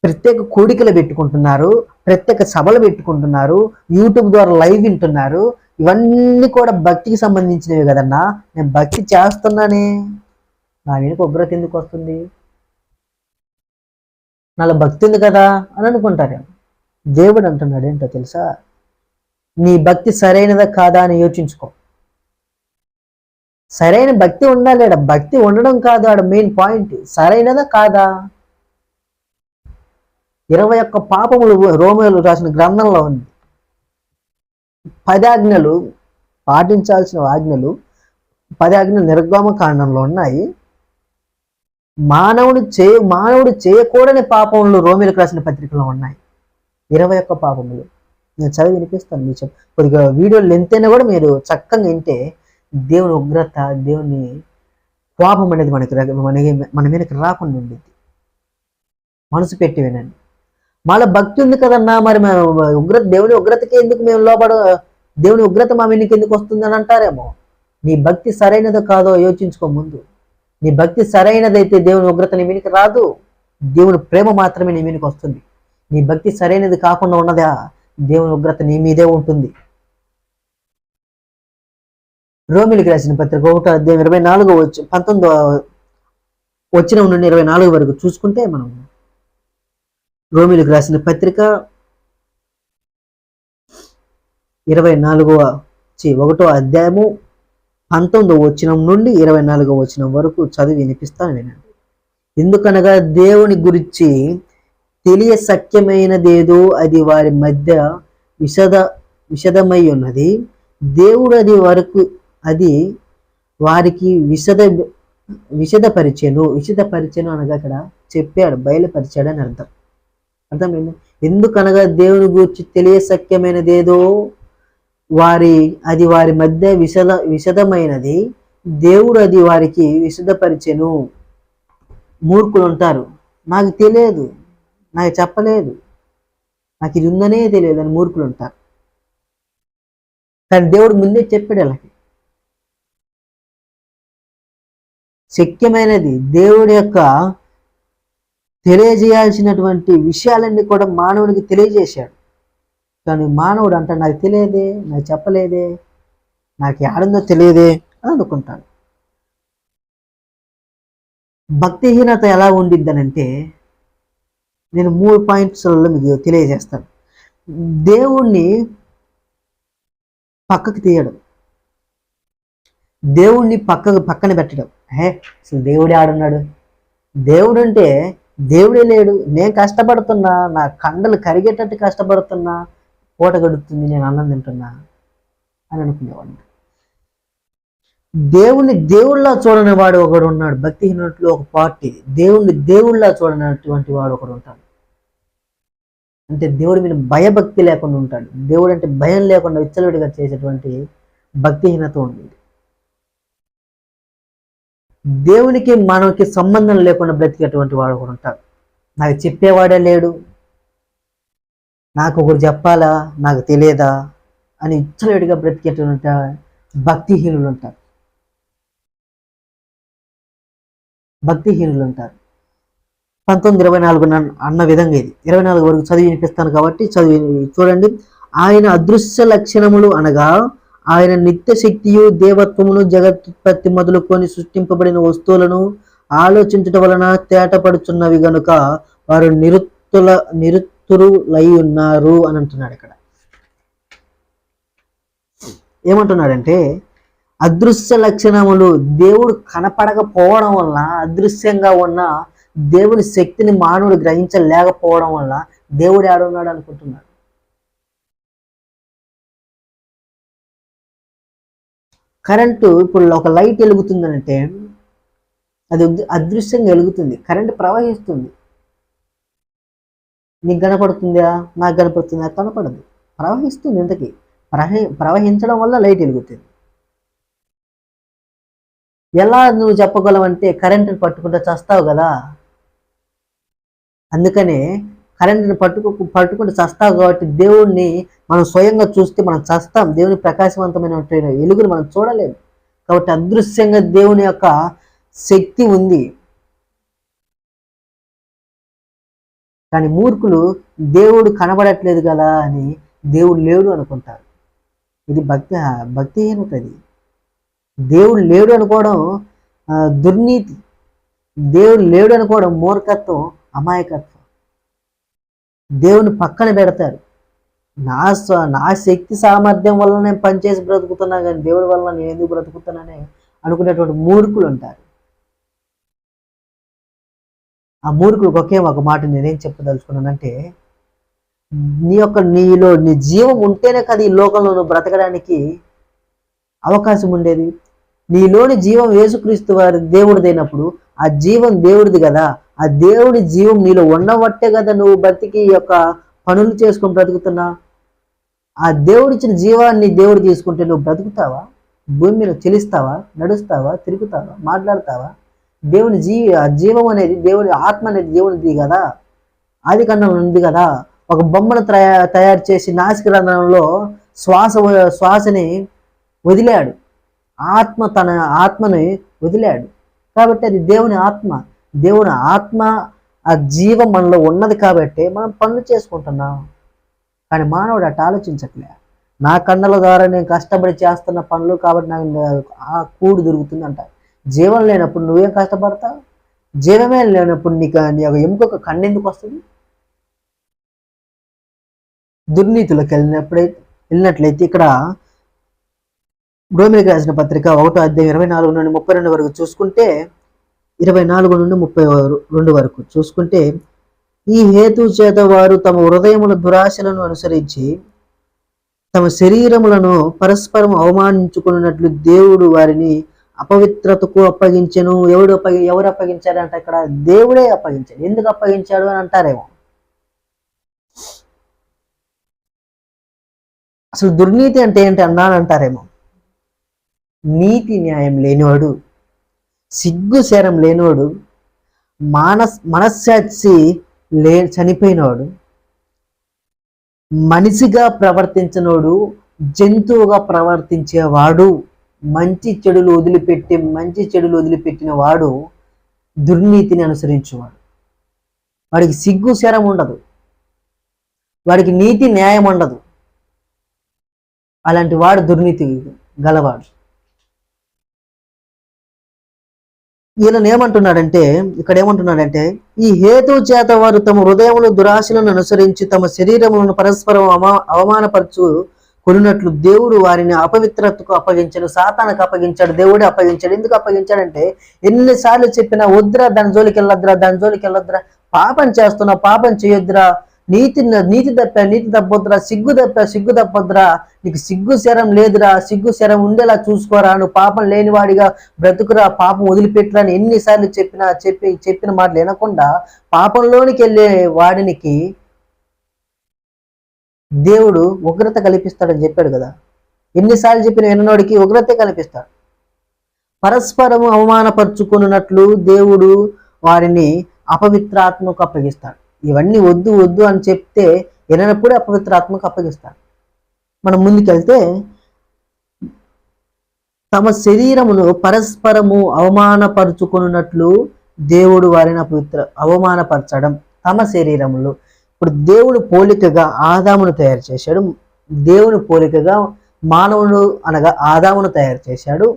ప్రత్యేక కోడికలు పెట్టుకుంటున్నారు, ప్రత్యేక సభలు పెట్టుకుంటున్నారు, యూట్యూబ్ ద్వారా లైవ్ వింటున్నారు. ఇవన్నీ కూడా భక్తికి సంబంధించినవి కదన్నా. నేను భక్తి చేస్తున్నానే, నా వెనుక ఉగ్రత ఎందుకు వస్తుంది? నాలో భక్తి ఉంది కదా అని అనుకుంటారు. దేవుడు అంటున్నాడు ఏంటో తెలుసా? నీ భక్తి సరైనదా కాదా అని యోచించుకో. సరైన భక్తి ఉండాలి, భక్తి ఉండడం కాదు ఆడ మెయిన్ పాయింట్. సరైనదా కాదా? 21 పాపములు రోమేలు రాసిన గ్రంథంలో ఉంది. 10 ఆజ్ఞలు పాటించాల్సిన ఆజ్ఞలు, 10 ఆజ్ఞలు నిర్గమకాండంలో ఉన్నాయి. మానవుడు చేయకూడని పాపములు రోమేలకు రాసిన పత్రికలో ఉన్నాయి. 21 పాపములు. నేను చదివి వినిపిస్తాను. మీరు కొద్దిగా వీడియో లెంత్ అయినా కూడా మీరు చక్కగా వింటే దేవుని ఉగ్రత, దేవుని కోపం అనేది మన మీదకి రాకుండా ఉండిద్ది. మనసు పెట్టి వినండి. మళ్ళీ భక్తి ఉంది కదన్నా, మరి దేవుని ఉగ్రతకి ఎందుకు మేము దేవుని ఉగ్రత మా మీదకి ఎందుకు వస్తుందని అంటారేమో. నీ భక్తి సరైనదో కాదో యోచించుకో ముందు. నీ భక్తి సరైనదైతే దేవుని ఉగ్రత నీ మీదకి రాదు, దేవుని ప్రేమ మాత్రమే నీ మీదకి వస్తుంది. నీ భక్తి సరైనది కాకుండా ఉన్నదా, దేవుని ఉగ్రత నీ మీదే ఉంటుంది. రోమిలికి రాసిన పత్రిక 1 అధ్యాయం 24 19 వచ్చిన నుండి 24 వరకు చూసుకుంటే, మనం రోమిలికి రాసిన పత్రిక 1 అధ్యాయము 19 వచనం నుండి 24 వచనం వరకు చదివి వినిపిస్తాను, వినండి. ఎందుకనగా దేవుని గురించి తెలియ సఖ్యమైనదేదో అది వారి మధ్య విషదమై ఉన్నది. దేవుడు అది వారికి విషదపరిచెను అనగా అక్కడ చెప్పాడు, బయలుపరిచాడు అని అర్థమైంది. ఎందుకనగా దేవుని గురించి తెలియ సఖ్యమైనదేదో అది వారి మధ్య విషదమైనది, దేవుడు అది వారికి విషదపరిచెను. మూర్ఖులు ఉంటారు, నాకు తెలియదు, నాకు చెప్పలేదు, నాకు ఇది ఉందనే తెలియదు అని మూర్ఖులు ఉంటారు. కానీ దేవుడు ముందే చెప్పాడు. అలాగే శక్యమైనది దేవుడి యొక్క తెలియజేయాల్సినటువంటి విషయాలన్నీ కూడా మానవునికి తెలియజేశాడు. కానీ మానవుడు అంటే నాకు తెలియదే, నాకు చెప్పలేదే, నాకు ఏడుందో తెలియదే అని అనుకుంటాడు. భక్తిహీనత ఎలా ఉండిద్దనంటే నేను 3 పాయింట్స్లలో మీకు తెలియజేస్తాను. దేవుణ్ణి పక్కకు తీయడం, దేవుణ్ణి పక్కన పెట్టడం. అసలు దేవుడే ఆడున్నాడు, దేవుడు అంటే దేవుడే లేడు, నేను కష్టపడుతున్నా, నా కండలు కరిగేటట్టు కష్టపడుతున్నా, పూట గడుపుతుంది, నేను అన్నం తింటున్నా అని అనుకునేవాడు. దేవుణ్ణి దేవుళ్ళ చూడని వాడు ఒకడు ఉన్నాడు. భక్తిహీనతలో ఒక పార్టీ, దేవుణ్ణి దేవుళ్ళ చూడనటువంటి వాడు ఒకడు ఉంటాడు. అంటే దేవుడి మీద భయభక్తి లేకుండా ఉంటాడు. దేవుడు అంటే భయం లేకుండా విచ్చలవిడిగా చేసేటువంటి భక్తిహీనత ఉంటుంది. దేవునికి మనకి సంబంధం లేకుండా బ్రతికేటువంటి వాడు ఒకడు ఉంటాడు. నాకు చెప్పేవాడే లేడు, నాకు ఒకరు చెప్పాలా, నాకు తెలియదా అని విచ్చలవిడిగా బ్రతికేటువంటి భక్తిహీనులు ఉంటారు. భక్తిహీనులు ఉంటారు. 19:24 అన్న విధంగా ఇది 24 వరకు చదివి వినిపిస్తాను కాబట్టి చూడండి. ఆయన అదృశ్య లక్షణములు అనగా ఆయన నిత్య శక్తియు దేవత్వమును జగత్పత్తి మొదలుకొని సృష్టింపబడిన వస్తువులను ఆలోచించటం వలన తేటపడుచున్నవి గనుక వారు నిరుత్తురులై ఉన్నారు అని అంటున్నాడు. ఇక్కడ ఏమంటున్నాడంటే అదృశ్య లక్షణములు, దేవుడు కనపడకపోవడం వల్ల, అదృశ్యంగా ఉన్న దేవుని శక్తిని మానవుడు గ్రహించలేకపోవడం వల్ల దేవుడు ఆడున్నాడు అనుకుంటున్నాడు. కరెంటు ఇప్పుడు ఒక లైట్ వెలుగుతుందంటే అది అదృశ్యంగా వెలుగుతుంది, కరెంటు ప్రవహిస్తుంది. నీకు కనపడుతుందా, నాకు కనపడుతుందా? కనపడదు, ప్రవహిస్తుంది. ఇంతకీ ప్రవహించడం వల్ల లైట్ వెలుగుతుంది. ఎలా నువ్వు చెప్పగలవంటే కరెంటుని పట్టుకుంటే చస్తావు కదా, అందుకనే కరెంటుని పట్టుకుంటే చస్తావు కాబట్టి దేవుణ్ణి మనం స్వయంగా చూస్తే మనం చస్తాం. దేవుని ప్రకాశవంతమైన వెలుగును మనం చూడలేము కాబట్టి అదృశ్యంగా దేవుని యొక్క శక్తి ఉంది. కానీ మూర్ఖులు దేవుడు కనబడట్లేదు కదా అని దేవుడు లేడు అనుకుంటారు. ఇది భక్తిహీనత. ఇది దేవుడు లేడు అనుకోవడం దుర్నీతి. దేవుడు లేడు అనుకోవడం మూర్ఖత్వం, అమాయకత్వం. దేవుని పక్కన పెడతారు. నా శక్తి సామర్థ్యం వల్ల నేను పనిచేసి బ్రతుకుతున్నా కానీ దేవుడి వల్ల నేను ఎందుకు బ్రతుకుతున్నానే అనుకునేటువంటి మూర్ఖులు ఉంటారు. ఆ మూర్ఖులకు ఒక మాట నేనేం చెప్పదలుచుకున్నానంటే, నీలో నీ జీవం ఉంటేనే కదా ఈ లోకంలో నువ్వు బ్రతకడానికి అవకాశం ఉండేది. నీలోని జీవం యేసుక్రీస్తు వారి దేవుడిదైనప్పుడు ఆ జీవం దేవుడిది కదా, ఆ దేవుడి జీవం నీలో ఉండబట్టే కదా నువ్వు బ్రతికి యొక్క పనులు చేసుకొని బ్రతుకుతున్నా. ఆ దేవుడిచ్చిన జీవాన్ని దేవుడు తీసుకుంటే నువ్వు బ్రతుకుతావా? భూమి మీద చెలిస్తావా? నడుస్తావా? తిరుగుతావా? మాట్లాడతావా? దేవుని ఆ జీవం అనేది, దేవుడి ఆత్మ అనేది దేవునిది కదా, ఆది కాండంలో ఉంది కదా. ఒక బొమ్మను తయారు చేసి నాసిక రంధ్రంలో శ్వాసని వదిలాడు, తన ఆత్మని వదిలాడు కాబట్టి అది దేవుని ఆత్మ. దేవుని ఆత్మ, ఆ జీవం మనలో ఉన్నది కాబట్టి మనం పనులు చేసుకుంటున్నాం. కానీ మానవుడు అట్లా ఆలోచించట్లే. నా కన్నుల ద్వారా నేను కష్టపడి చేస్తున్న పనులు కాబట్టి నాకు ఆ కూడు దొరుకుతుంది అంట. జీవం లేనప్పుడు నువ్వేం కష్టపడతావు? జీవమే లేనప్పుడు నీ ఎముక కన్నెందుకు వస్తుంది? దుర్నీతిలోకి వెళ్ళినట్లయితే ఇక్కడ రోమిలికి రాసిన పత్రిక 1వ అధ్యాయం 24 నుండి 32 వరకు చూసుకుంటే, 24 నుండి 32 వరకు చూసుకుంటే, ఈ హేతు చేత వారు తమ హృదయముల దురాశలను అనుసరించి తమ శరీరములను పరస్పరం అవమానించుకున్నట్లు దేవుడు వారిని అపవిత్రతకు అప్పగించెను. ఎవరు అప్పగించారంట? ఇక్కడ దేవుడే అప్పగించాడు. ఎందుకు అప్పగించాడు అని అంటారేమో. అసలు దుర్నీతి అంటే ఏంటి అన్నానంటారేమో. నీతి న్యాయం లేనివాడు, సిగ్గు శరం లేనివాడు, మనస్సాక్షి చనిపోయినవాడు, మనిషిగా ప్రవర్తించినోడు, జంతువుగా ప్రవర్తించేవాడు, మంచి చెడులు వదిలిపెట్టిన వాడు దుర్నీతిని అనుసరించేవాడు. వాడికి సిగ్గు శరం ఉండదు, వాడికి నీతి న్యాయం ఉండదు. అలాంటి వాడు దుర్నీతి గలవాడు. ఈయన ఏమంటున్నాడంటే, ఇక్కడ ఏమంటున్నాడంటే, ఈ హేతు చేత వారు తమ హృదయములు దురాశలను అనుసరించి తమ శరీరములను పరస్పరం అవమానపరచు కొనినట్లు దేవుడు వారిని అపవిత్రతకు అప్పగించాడు, సాతానికి అప్పగించాడు, దేవుడే అప్పగించాడు. ఎందుకు అప్పగించాడంటే, ఎన్నిసార్లు చెప్పినా వద్దురా, దాని జోలికి వెళ్ళొద్దురా, దాని జోలికి వెళ్ళొద్దురా, పాపం చేస్తున్నావు, పాపం చేయొద్దురా, నీతి తప్పొద్దురా, సిగ్గు తప్పొద్దురా, నీకు సిగ్గు శరం లేదురా, సిగ్గు శరం ఉండేలా చూసుకోరా, నువ్వు పాపం లేనివాడిగా బ్రతుకురా, పాపం వదిలిపెట్టురా అని ఎన్నిసార్లు చెప్పిన మాటలు వినకుండా పాపంలోనికి వెళ్ళే వాడినికి దేవుడు ఉగ్రత కల్పిస్తాడని చెప్పాడు కదా. ఎన్నిసార్లు చెప్పిన విన్నోడికి ఉగ్రతే కల్పిస్తాడు. పరస్పరము అవమానపరుచుకున్నట్లు దేవుడు వారిని అపవిత్రాత్మకు అప్పగిస్తాడు. ఇవన్నీ వద్దు అని చెప్తే విననప్పుడే అపవిత్రాత్మకు అప్పగిస్తాడు. మనం ముందుకెళ్తే, తమ శరీరమును పరస్పరము అవమానపరుచుకున్నట్లు దేవుడు వారిని అవమానపరచడం. తమ శరీరములు, ఇప్పుడు దేవుడు పోలికగా ఆదామును తయారు చేశాడు. దేవుని పోలికగా మానవుడు అనగా ఆదామును తయారు చేశాడు.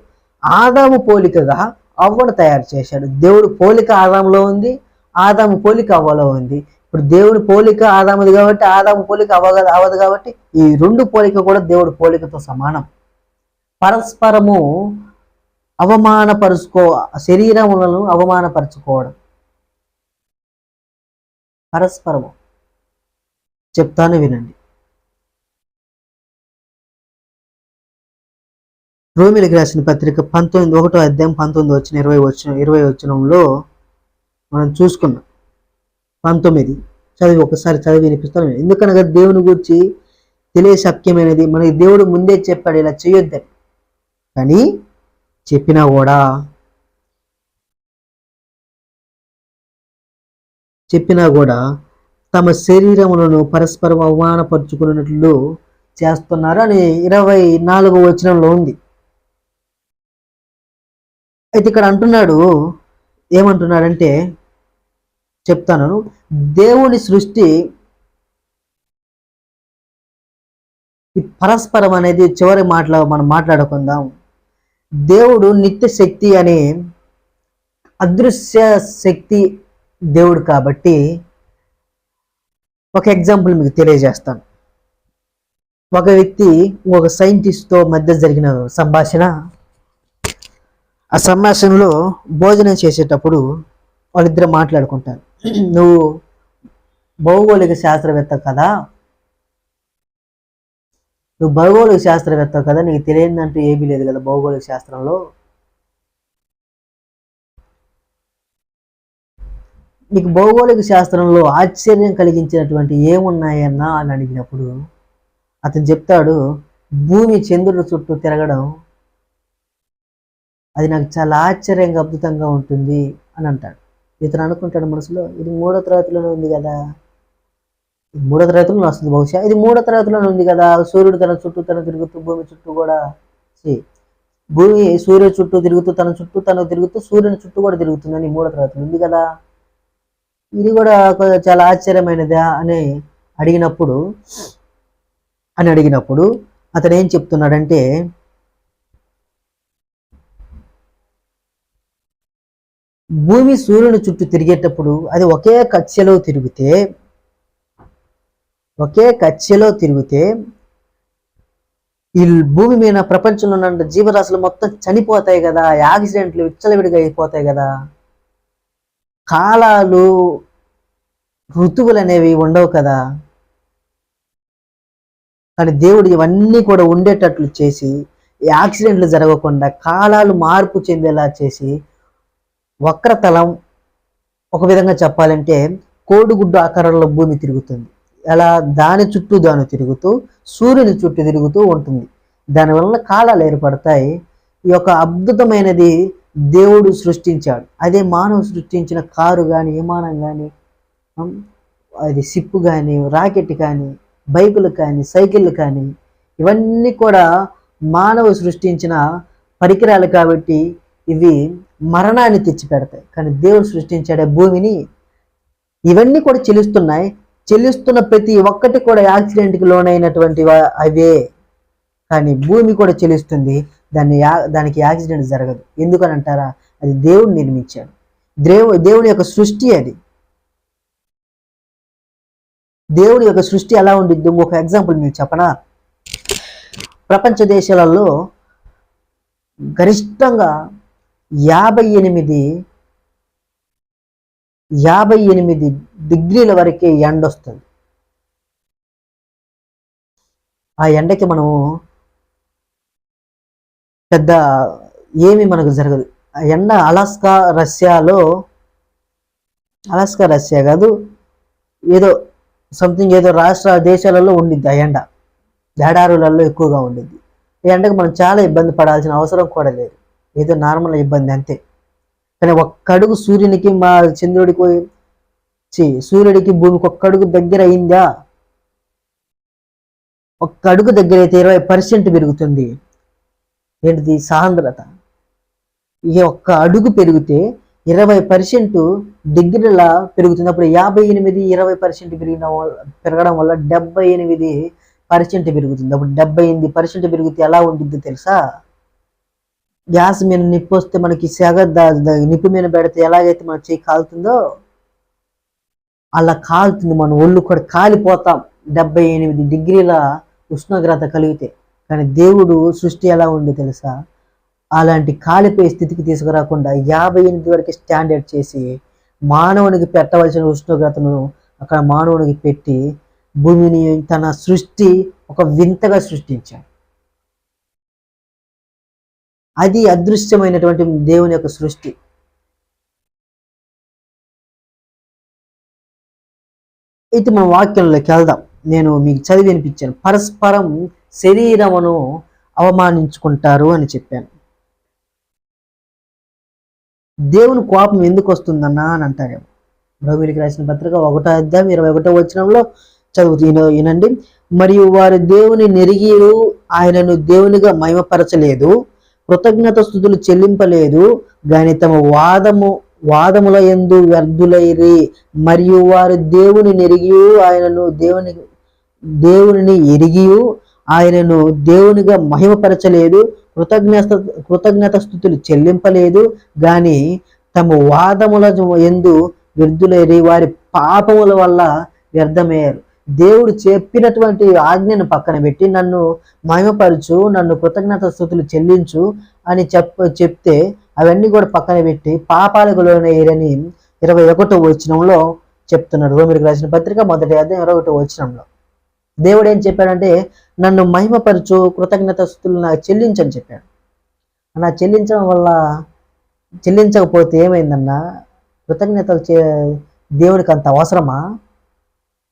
ఆదాము పోలికగా అవ్వను తయారు చేశాడు. దేవుడు పోలిక ఆదాములో ఉంది, ఆదాము పోలిక అవ్వలో ఉంది. ఇప్పుడు దేవుడి పోలిక ఆదాముది కాబట్టి ఆదాము పోలిక అవ్వదు కాబట్టి ఈ రెండు పోలిక కూడా దేవుడి పోలికతో సమానం. పరస్పరము శరీరములను అవమానపరుచుకోవడం. పరస్పరము చెప్తాను వినండి. రోమిలికి రాసిన పత్రిక 1వ అధ్యాయం 19 వచనంలో మనం చూసుకున్నాం. 19 ఒకసారి చదివి వినిపిస్తాను. ఎందుకనగా దేవుని గురించి తెలియశక్యమైనది, మనకి దేవుడు ముందే చెప్పాడు ఇలా చేయొద్దని. కానీ చెప్పినా కూడా తమ శరీరములను పరస్పరం అవమానపరుచుకున్నట్లు చేస్తున్నారు అని 24వ వచనంలో ఉంది. అయితే ఇక్కడ ఏమంటున్నాడంటే చెప్తాను. దేవుని సృష్టి ఈ పరస్పరం అనేది చివరి మాటలో మనం మాట్లాడుకుందాం. దేవుడు నిత్య శక్తి అనే అదృశ్య శక్తి దేవుడు కాబట్టి ఒక ఎగ్జాంపుల్ మీకు తెలియజేస్తాను. ఒక వ్యక్తి ఒక సైంటిస్ట్తో మధ్య జరిగిన సంభాషణ. ఆ సంభాషణలో భోజనం చేసేటప్పుడు వాళ్ళిద్దరు మాట్లాడుకుంటారు. నువ్వు భౌగోళిక శాస్త్రవేత్త కదా, నీకు తెలియదంటూ ఏమీ లేదు కదా భౌగోళిక శాస్త్రంలో. నీకు భౌగోళిక శాస్త్రంలో ఆశ్చర్యం కలిగించినటువంటి ఏమున్నాయన్నా అని అడిగినప్పుడు అతను చెప్తాడు, భూమి చంద్రుడి చుట్టూ తిరగడం, అది నాకు చాలా ఆశ్చర్యంగా అద్భుతంగా ఉంటుంది అని అంటాడు. ఇతను అనుకుంటాడు మనసులో, ఇది 3వ తరగతిలోనే ఉంది కదా, 3వ తరగతిలో వస్తుంది బహుశా, ఇది 3వ తరగతిలోనే ఉంది కదా, సూర్యుడు తన చుట్టూ తిరుగుతూ భూమి చుట్టూ కూడా భూమి సూర్యుడు చుట్టూ తిరుగుతూ తిరుగుతూ సూర్యుని చుట్టూ కూడా తిరుగుతుందని 3వ తరగతిలో ఉంది కదా, ఇది కూడా చాలా ఆశ్చర్యమైనదా అని అడిగినప్పుడు అతను ఏం చెప్తున్నాడంటే, భూమి సూర్యుని చుట్టూ తిరిగేటప్పుడు అది ఒకే కక్షలో తిరిగితే ఈ భూమి మీద ప్రపంచంలో ఉన్న జీవరాశులు మొత్తం చనిపోతాయి కదా, యాక్సిడెంట్లు విచ్చలవిడిగా అయిపోతాయి కదా, కాలాలు ఋతువులు అనేవి ఉండవు కదా. కానీ దేవుడు ఇవన్నీ కూడా ఉండేటట్లు చేసి, యాక్సిడెంట్లు జరగకుండా కాలాలు మార్పు చెందేలా చేసి, వక్రతలం ఒక విధంగా చెప్పాలంటే కోడిగుడ్డు ఆకారంలో భూమి తిరుగుతుంది. అలా దాని చుట్టూ తిరుగుతూ సూర్యుని చుట్టూ తిరుగుతూ ఉంటుంది. దానివల్ల కాలాలు ఏర్పడతాయి. ఈ యొక్క అద్భుతమైనది దేవుడు సృష్టించాడు. అదే మానవుడు సృష్టించిన కారు కానీ, విమానం కానీ, అది షిప్ కానీ, రాకెట్ కానీ, బైకులు కానీ, సైకిళ్ళు కానీ, ఇవన్నీ కూడా మానవుడు సృష్టించిన పరికరాలు కాబట్టి ఇవి మరణాన్ని తెచ్చిపెడతాయి. కానీ దేవుడు సృష్టించాడే భూమిని, ఇవన్నీ కూడా చెల్లిస్తున్న ప్రతి ఒక్కటి కూడా యాక్సిడెంట్కి లోనైనటువంటి అవే. కానీ భూమి కూడా చెలిస్తుంది, దానికి యాక్సిడెంట్ జరగదు. ఎందుకని అంటారా? అది దేవుడు నిర్మించాడు. దేవుని యొక్క సృష్టి అది. దేవుని యొక్క సృష్టి ఎలా ఉండిద్ది? ఒక ఎగ్జాంపుల్ మీకు చెప్పనా? ప్రపంచ దేశాలలో గరిష్టంగా 58 డిగ్రీల వరకే ఎండ వస్తుంది. ఆ ఎండకి మనము పెద్ద ఏమీ మనకు జరగదు. ఆ ఎండ అలాస్కా రష్యా కాదు, ఏదో సంథింగ్ ఏదో దేశాలలో ఉండిద్ది. ఆ ఎండ ఎడారులలో ఎక్కువగా ఉండిద్ది. ఈ ఎండకు మనం చాలా ఇబ్బంది పడాల్సిన అవసరం కూడా లేదు, ఏదో నార్మల్ ఇబ్బంది అంతే. కానీ ఒక్కడుగు సూర్యునికి సూర్యుడికి భూమికి ఒక్కడుగు దగ్గర అయిందా? ఒక్క అడుగు దగ్గర అయితే 20% పెరుగుతుంది. ఏంటిది? సాంద్రత. ఇక ఒక్క అడుగు పెరిగితే 20% డిగ్రీలా పెరుగుతుంది. అప్పుడు 58 20% పెరగడం వల్ల 78% పెరుగుతుంది. అప్పుడు 78% పెరిగితే ఎలా ఉంటుంది తెలుసా? గ్యాస్ మీద నిప్పు వస్తే మనకి నిప్పు మీద పెడితే ఎలాగైతే మన చేయి కాలుతుందో అలా కాలుతుంది, మన ఒళ్ళు కూడా కాలిపోతాం 78 డిగ్రీల ఉష్ణోగ్రత కలిగితే. కానీ దేవుడు సృష్టి ఎలా ఉంది తెలుసా? అలాంటి కాలిపోయే స్థితికి తీసుకురాకుండా 58 వరకు స్టాండర్డ్ చేసి మానవునికి పెట్టవలసిన ఉష్ణోగ్రతను అక్కడ మానవునికి పెట్టి భూమిని తన సృష్టి ఒక వింతగా సృష్టించాడు. అది అదృశ్యమైనటువంటి దేవుని యొక్క సృష్టి. అయితే మన వాక్యంలోకి వెళ్దాం. నేను మీకు చదివి వినిపించాను. పరస్పరం శరీరమును అవమానించుకుంటారు అని చెప్పాను. దేవుని కోపం ఎందుకు వస్తుందన్నా అని అంటారేమో. రోమీయులకు రాసిన పత్రిక 1వ అధ్యాయం 21వ వచనంలో వినండి. మరియు వారు దేవుని నెరిగి ఆయనను దేవునిగా మహిమపరచలేదు, కృతజ్ఞత స్థుతులు చెల్లింపలేదు, గాని తమ వాదముల యందు వ్యర్థులైరి. మరియు వారు దేవుని నెరిగి ఆయనను దేవుని ఎరిగి ఆయనను దేవునిగా మహిమపరచలేదు, కృతజ్ఞత స్థుతులు చెల్లింపలేదు, గాని తమ వాదముల యందు వ్యర్థులైరి. వారి పాపముల వల్ల వ్యర్థమయ్యారు. దేవుడు చెప్పినటువంటి ఆజ్ఞను పక్కన పెట్టి నన్ను మహిమపరచు, నన్ను కృతజ్ఞత స్థుతులు చెల్లించు అని చెప్తే అవన్నీ కూడా పక్కన పెట్టి పాపాలకు లోనయ్యారని 21వ వచనంలో చెప్తున్నాడు. రోమీయులకు రాసిన పత్రిక 1వ అధ్యాయం 21వ వచనంలో దేవుడు ఏం చెప్పాడంటే, నన్ను మహిమపరచు, కృతజ్ఞత స్థుతులు నాకు చెల్లించని చెప్పాడు. అలా చెల్లించకపోతే ఏమైందన్నా? కృతజ్ఞతలు దేవుడికి అంత అవసరమా?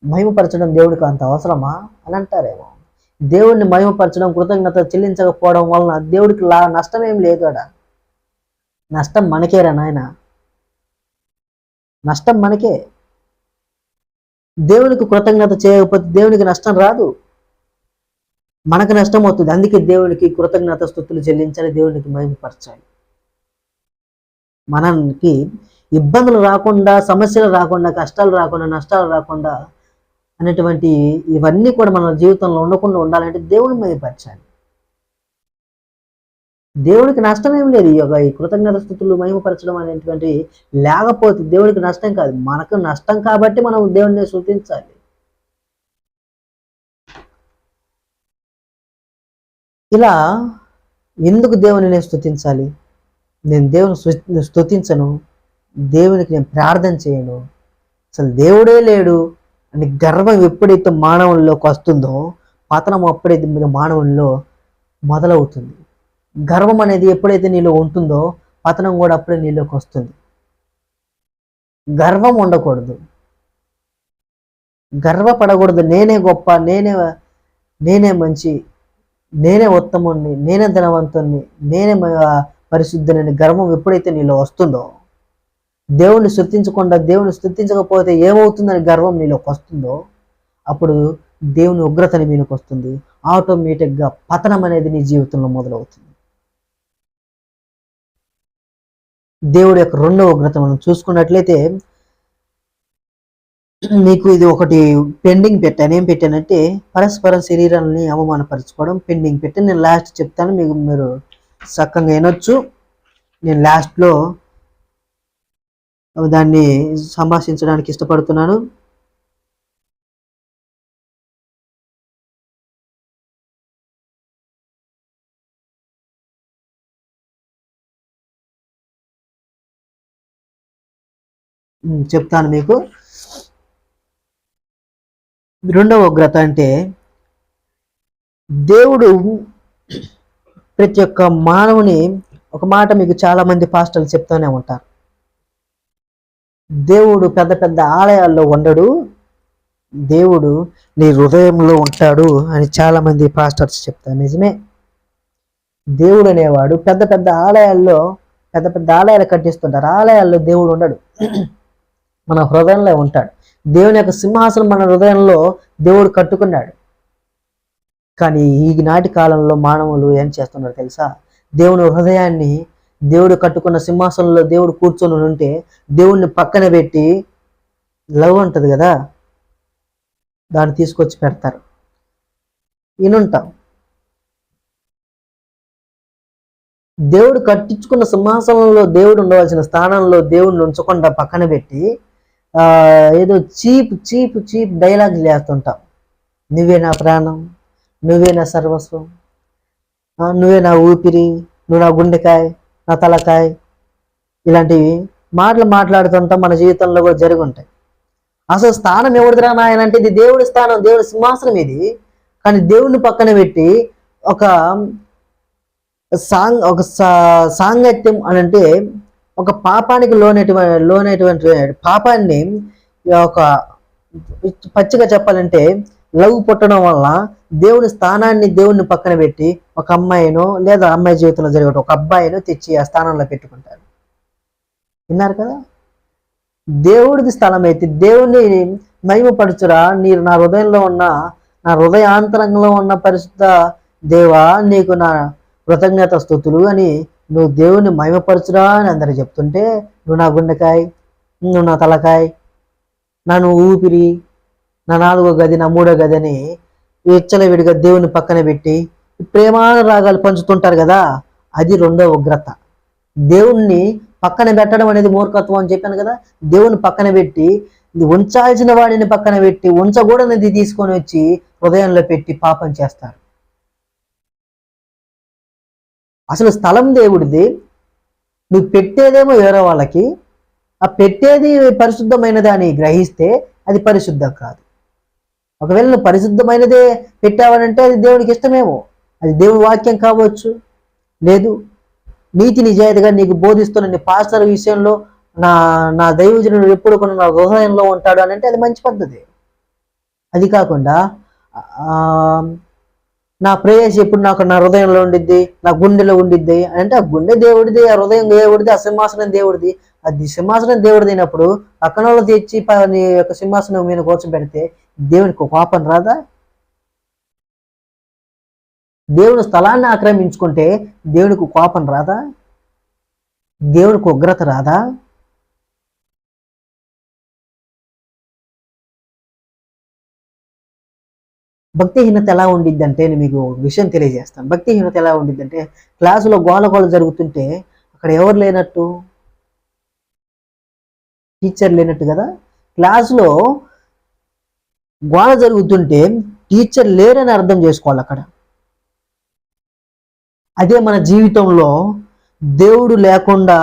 మహిమపరచడం దేవుడికి అంత అవసరమా అని అంటారేమో. దేవుడిని మహిమపరచడం, కృతజ్ఞత చెల్లించకపోవడం వలన దేవుడికి నష్టం ఏం లేదు. అడ నష్టం మనకేరా నాయన, నష్టం మనకే. దేవునికి కృతజ్ఞత చేయకపోతే దేవునికి నష్టం రాదు, మనకు నష్టం అవుతుంది. అందుకే దేవునికి కృతజ్ఞత స్థుతులు చెల్లించాలి, దేవునికి మహిమపరచాలి. మనకి ఇబ్బందులు రాకుండా, సమస్యలు రాకుండా, కష్టాలు రాకుండా, నష్టాలు రాకుండా అనేటువంటి ఇవన్నీ కూడా మన జీవితంలో ఉండకుండా ఉండాలంటే దేవుని మహిమపరచాలి. దేవుడికి నష్టం ఏం లేదు. ఈ కృతజ్ఞత స్థుతులు మహిమపరచడం అనేటువంటి లేకపోతే దేవుడికి నష్టం కాదు, మనకు నష్టం. కాబట్టి మనం దేవుడిని స్తుతించాలి. ఇలా ఎందుకు దేవుని నేను స్తుతించాలి? నేను దేవుని స్తుతించను, దేవునికి నేను ప్రార్థన చేయను, అసలు దేవుడే లేడు అని గర్వం ఎప్పుడైతే మానవుల్లోకి వస్తుందో, పతనం అప్పుడైతే మానవుల్లో మొదలవుతుంది. గర్వం అనేది ఎప్పుడైతే నీలో ఉంటుందో పతనం కూడా అప్పుడే నీలోకి వస్తుంది. గర్వం ఉండకూడదు, గర్వపడకూడదు. నేనే గొప్ప, నేనే మంచి, నేనే ఉత్తముణ్ణి, నేనే ధనవంతుణ్ణి, నేనే పరిశుద్ధుని గర్వం ఎప్పుడైతే నీలో వస్తుందో, దేవుణ్ణి స్తుతించకుండా, దేవుని స్తుతించకపోతే ఏమవుతుందని గర్వం నీలోకి వస్తుందో, అప్పుడు దేవుని ఉగ్రతని మీలోకి వస్తుంది. ఆటోమేటిక్గా పతనం అనేది నీ జీవితంలో మొదలవుతుంది. దేవుడి యొక్క రెండవ ఉగ్రత మనం చూసుకున్నట్లయితే, మీకు ఇది ఒకటి పెండింగ్ పెట్టాను. ఏం పెట్టానంటే పరస్పర శరీరాలని అవమానపరచుకోవడం పెండింగ్ పెట్టి నేను లాస్ట్ చెప్తాను, మీకు మీరు చక్కగా వినొచ్చు. నేను లాస్ట్లో దాన్ని సంభాషించడానికి ఇష్టపడుతున్నాను. చెప్తాను మీకు. రెండవ ఉగ్రత అంటే దేవుడు ప్రతి ఒక్క మానవుని, ఒక మాట మీకు చాలా మంది పాస్టర్లు చెప్తూనే ఉంటారు, దేవుడు పెద్ద పెద్ద ఆలయాల్లో ఉండడు, దేవుడు నీ హృదయంలో ఉంటాడు అని చాలా మంది పాస్టర్స్ చెప్తారు. నిజమే, దేవుడు అనేవాడు పెద్ద పెద్ద ఆలయాల్లో, పెద్ద పెద్ద ఆలయాలు కట్టిస్తుంటారు, ఆలయాల్లో దేవుడు ఉండడు, మన హృదయంలో ఉంటాడు. దేవుని యొక్క సింహాసనం మన హృదయంలో దేవుడు కట్టుకున్నాడు. కానీ ఈనాటి కాలంలో మానవులు ఏం చేస్తున్నారు తెలుసా? దేవుని హృదయాన్ని, దేవుడు కట్టుకున్న సింహాసనంలో దేవుడు కూర్చొని ఉంటే దేవుణ్ణి పక్కన పెట్టి, లవ్ ఉంటుంది కదా, దాన్ని తీసుకొచ్చి పెడతారు. ఈయనుంటాం, దేవుడు కట్టించుకున్న సింహాసనంలో దేవుడు ఉండవలసిన స్థానంలో దేవుడిని ఉంచకుండా పక్కన పెట్టి ఏదో చీప్ చీప్ చీప్ డైలాగ్లు వేస్తుంటాం. నువ్వే నా ప్రాణం, నువ్వే నా సర్వస్వం, నువ్వే నా ఊపిరి, నువ్వు నా గుండెకాయ, నా తలకాయ, ఇలాంటివి మాటలు మాట్లాడుతుంటాం. మన జీవితంలో కూడా జరిగి ఉంటాయి. అసలు స్థానం ఎవరిదిరా నాయన అంటే ఇది దేవుడి స్థానం, దేవుడి సింహాసనం ఇది. కానీ దేవుడిని పక్కన పెట్టి ఒక సాంగత్యం అని అంటే ఒక పాపానికి లోనైనటువంటి పాపాన్ని, ఒక పచ్చిగా చెప్పాలంటే లవ్ పుట్టడం వల్ల దేవుని స్థానాన్ని, దేవుడిని పక్కన పెట్టి ఒక అమ్మాయినో లేదా అమ్మాయి జీవితంలో జరిగే ఒక అబ్బాయినో తెచ్చి ఆ స్థానంలో పెట్టుకుంటారు. విన్నారు కదా? దేవుడిది స్థలం అయితే దేవుణ్ణి మహిమపరచురా, మీరు నా హృదయంలో ఉన్న, నా హృదయాంతరంగంలో ఉన్న పరిశుద్ధ దేవా, నీకు నా కృతజ్ఞత స్తుతులు అని నువ్వు దేవుని మహిమపరచురా అని అందరు చెప్తుంటే, నువ్వు నా గుండెకాయ, నువ్వు నా తలకాయ, నన్ను ఊపిరి, నా 4వ గది, నా 3వ గది అని విచ్చలవిడిగా దేవుని పక్కన పెట్టి ప్రేమానురాగాలు పంచుతుంటారు కదా, అది రెండో ఉగ్రత. దేవుణ్ణి పక్కన పెట్టడం అనేది మూర్ఖత్వం అని చెప్పాను కదా. దేవుని పక్కన పెట్టి, ఉంచాల్సిన వాడిని పక్కన పెట్టి ఉంచకూడనిది తీసుకొని వచ్చి హృదయంలో పెట్టి పాపం చేస్తారు. అసలు స్థలం దేవుడిది, నువ్వు పెట్టేదేమో వేరే వాళ్ళకి, ఆ పెట్టేది పరిశుద్ధమైనది అని గ్రహిస్తే అది పరిశుద్ధం కాదు. ఒకవేళ నువ్వు పరిశుద్ధమైనదే పెట్టావనంటే అది దేవుడికి ఇష్టమేమో, అది దేవుడి వాక్యం కావచ్చు. లేదు, నీతి నిజాయితీగా నీకు బోధిస్తున్న నీ పాస్టర్ విషయంలో నా నా దైవజనుడు ఎప్పుడు కూడా నా హృదయంలో ఉంటాడు అని అంటే అది మంచి పద్ధతి. అది కాకుండా నా ప్రేయస్ ఎప్పుడు నాకు నా హృదయంలో ఉండిద్ది, నా గుండెలో ఉండిద్ది అంటే ఆ గుండె దేవుడిది, ఆ హృదయం దేవుడిది, ఆ సింహాసనం దేవుడిది. అది సింహాసనం దేవుడిది అయినప్పుడు పక్కన వాళ్ళు తెచ్చి నీ యొక్క సింహాసనం మీద కూర్చోబెడితే దేవునికి కోపం రాదా? దేవుని స్థలాన్ని ఆక్రమించుకుంటే దేవునికి కోపం రాదా? దేవునికి ఉగ్రత రాదా? భక్తిహీనత ఎలా ఉండిద్ది అంటే, నేను మీకు విషయం తెలియజేస్తాను. భక్తిహీనత ఎలా ఉండిద్ది అంటే, క్లాసులో గోల జరుగుతుంటే అక్కడ ఎవరు లేనట్టు? టీచర్ లేనట్టు కదా. క్లాసులో గోల జరుగుతుంటే టీచర్ లేరని అర్థం చేసుకోవాలి అక్కడ. అదే మన జీవితంలో దేవుడు లేకుండా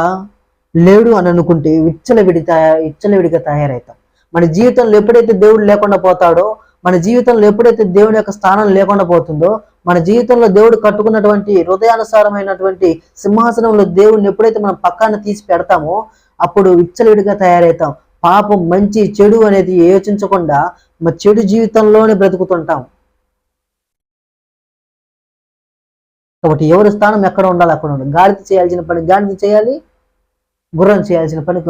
లేడు అని అనుకుంటే విచ్చలవిడిగా తయారవుతాం. మన జీవితంలో ఎప్పుడైతే దేవుడు లేకుండా పోతాడో, మన జీవితంలో ఎప్పుడైతే దేవుని యొక్క స్థానం లేకుండా పోతుందో, మన జీవితంలో దేవుడు కట్టుకున్నటువంటి హృదయానుసారమైనటువంటి సింహాసనంలో దేవుడిని ఎప్పుడైతే మనం పక్కన తీసి పెడతామో అప్పుడు విచ్చలవిడిగా తయారవుతాం. పాపం, మంచి, చెడు అనేది యోచించకుండా మన చెడు జీవితంలోనే బ్రతుకుతుంటాం. కాబట్టి ఎవరి స్థానం ఎక్కడ ఉండాలి అక్కడ ఉండాలి. గాడిద చేయాల్సిన పని గాడిద చేయాలి, గుర్రం చేయాల్సిన పని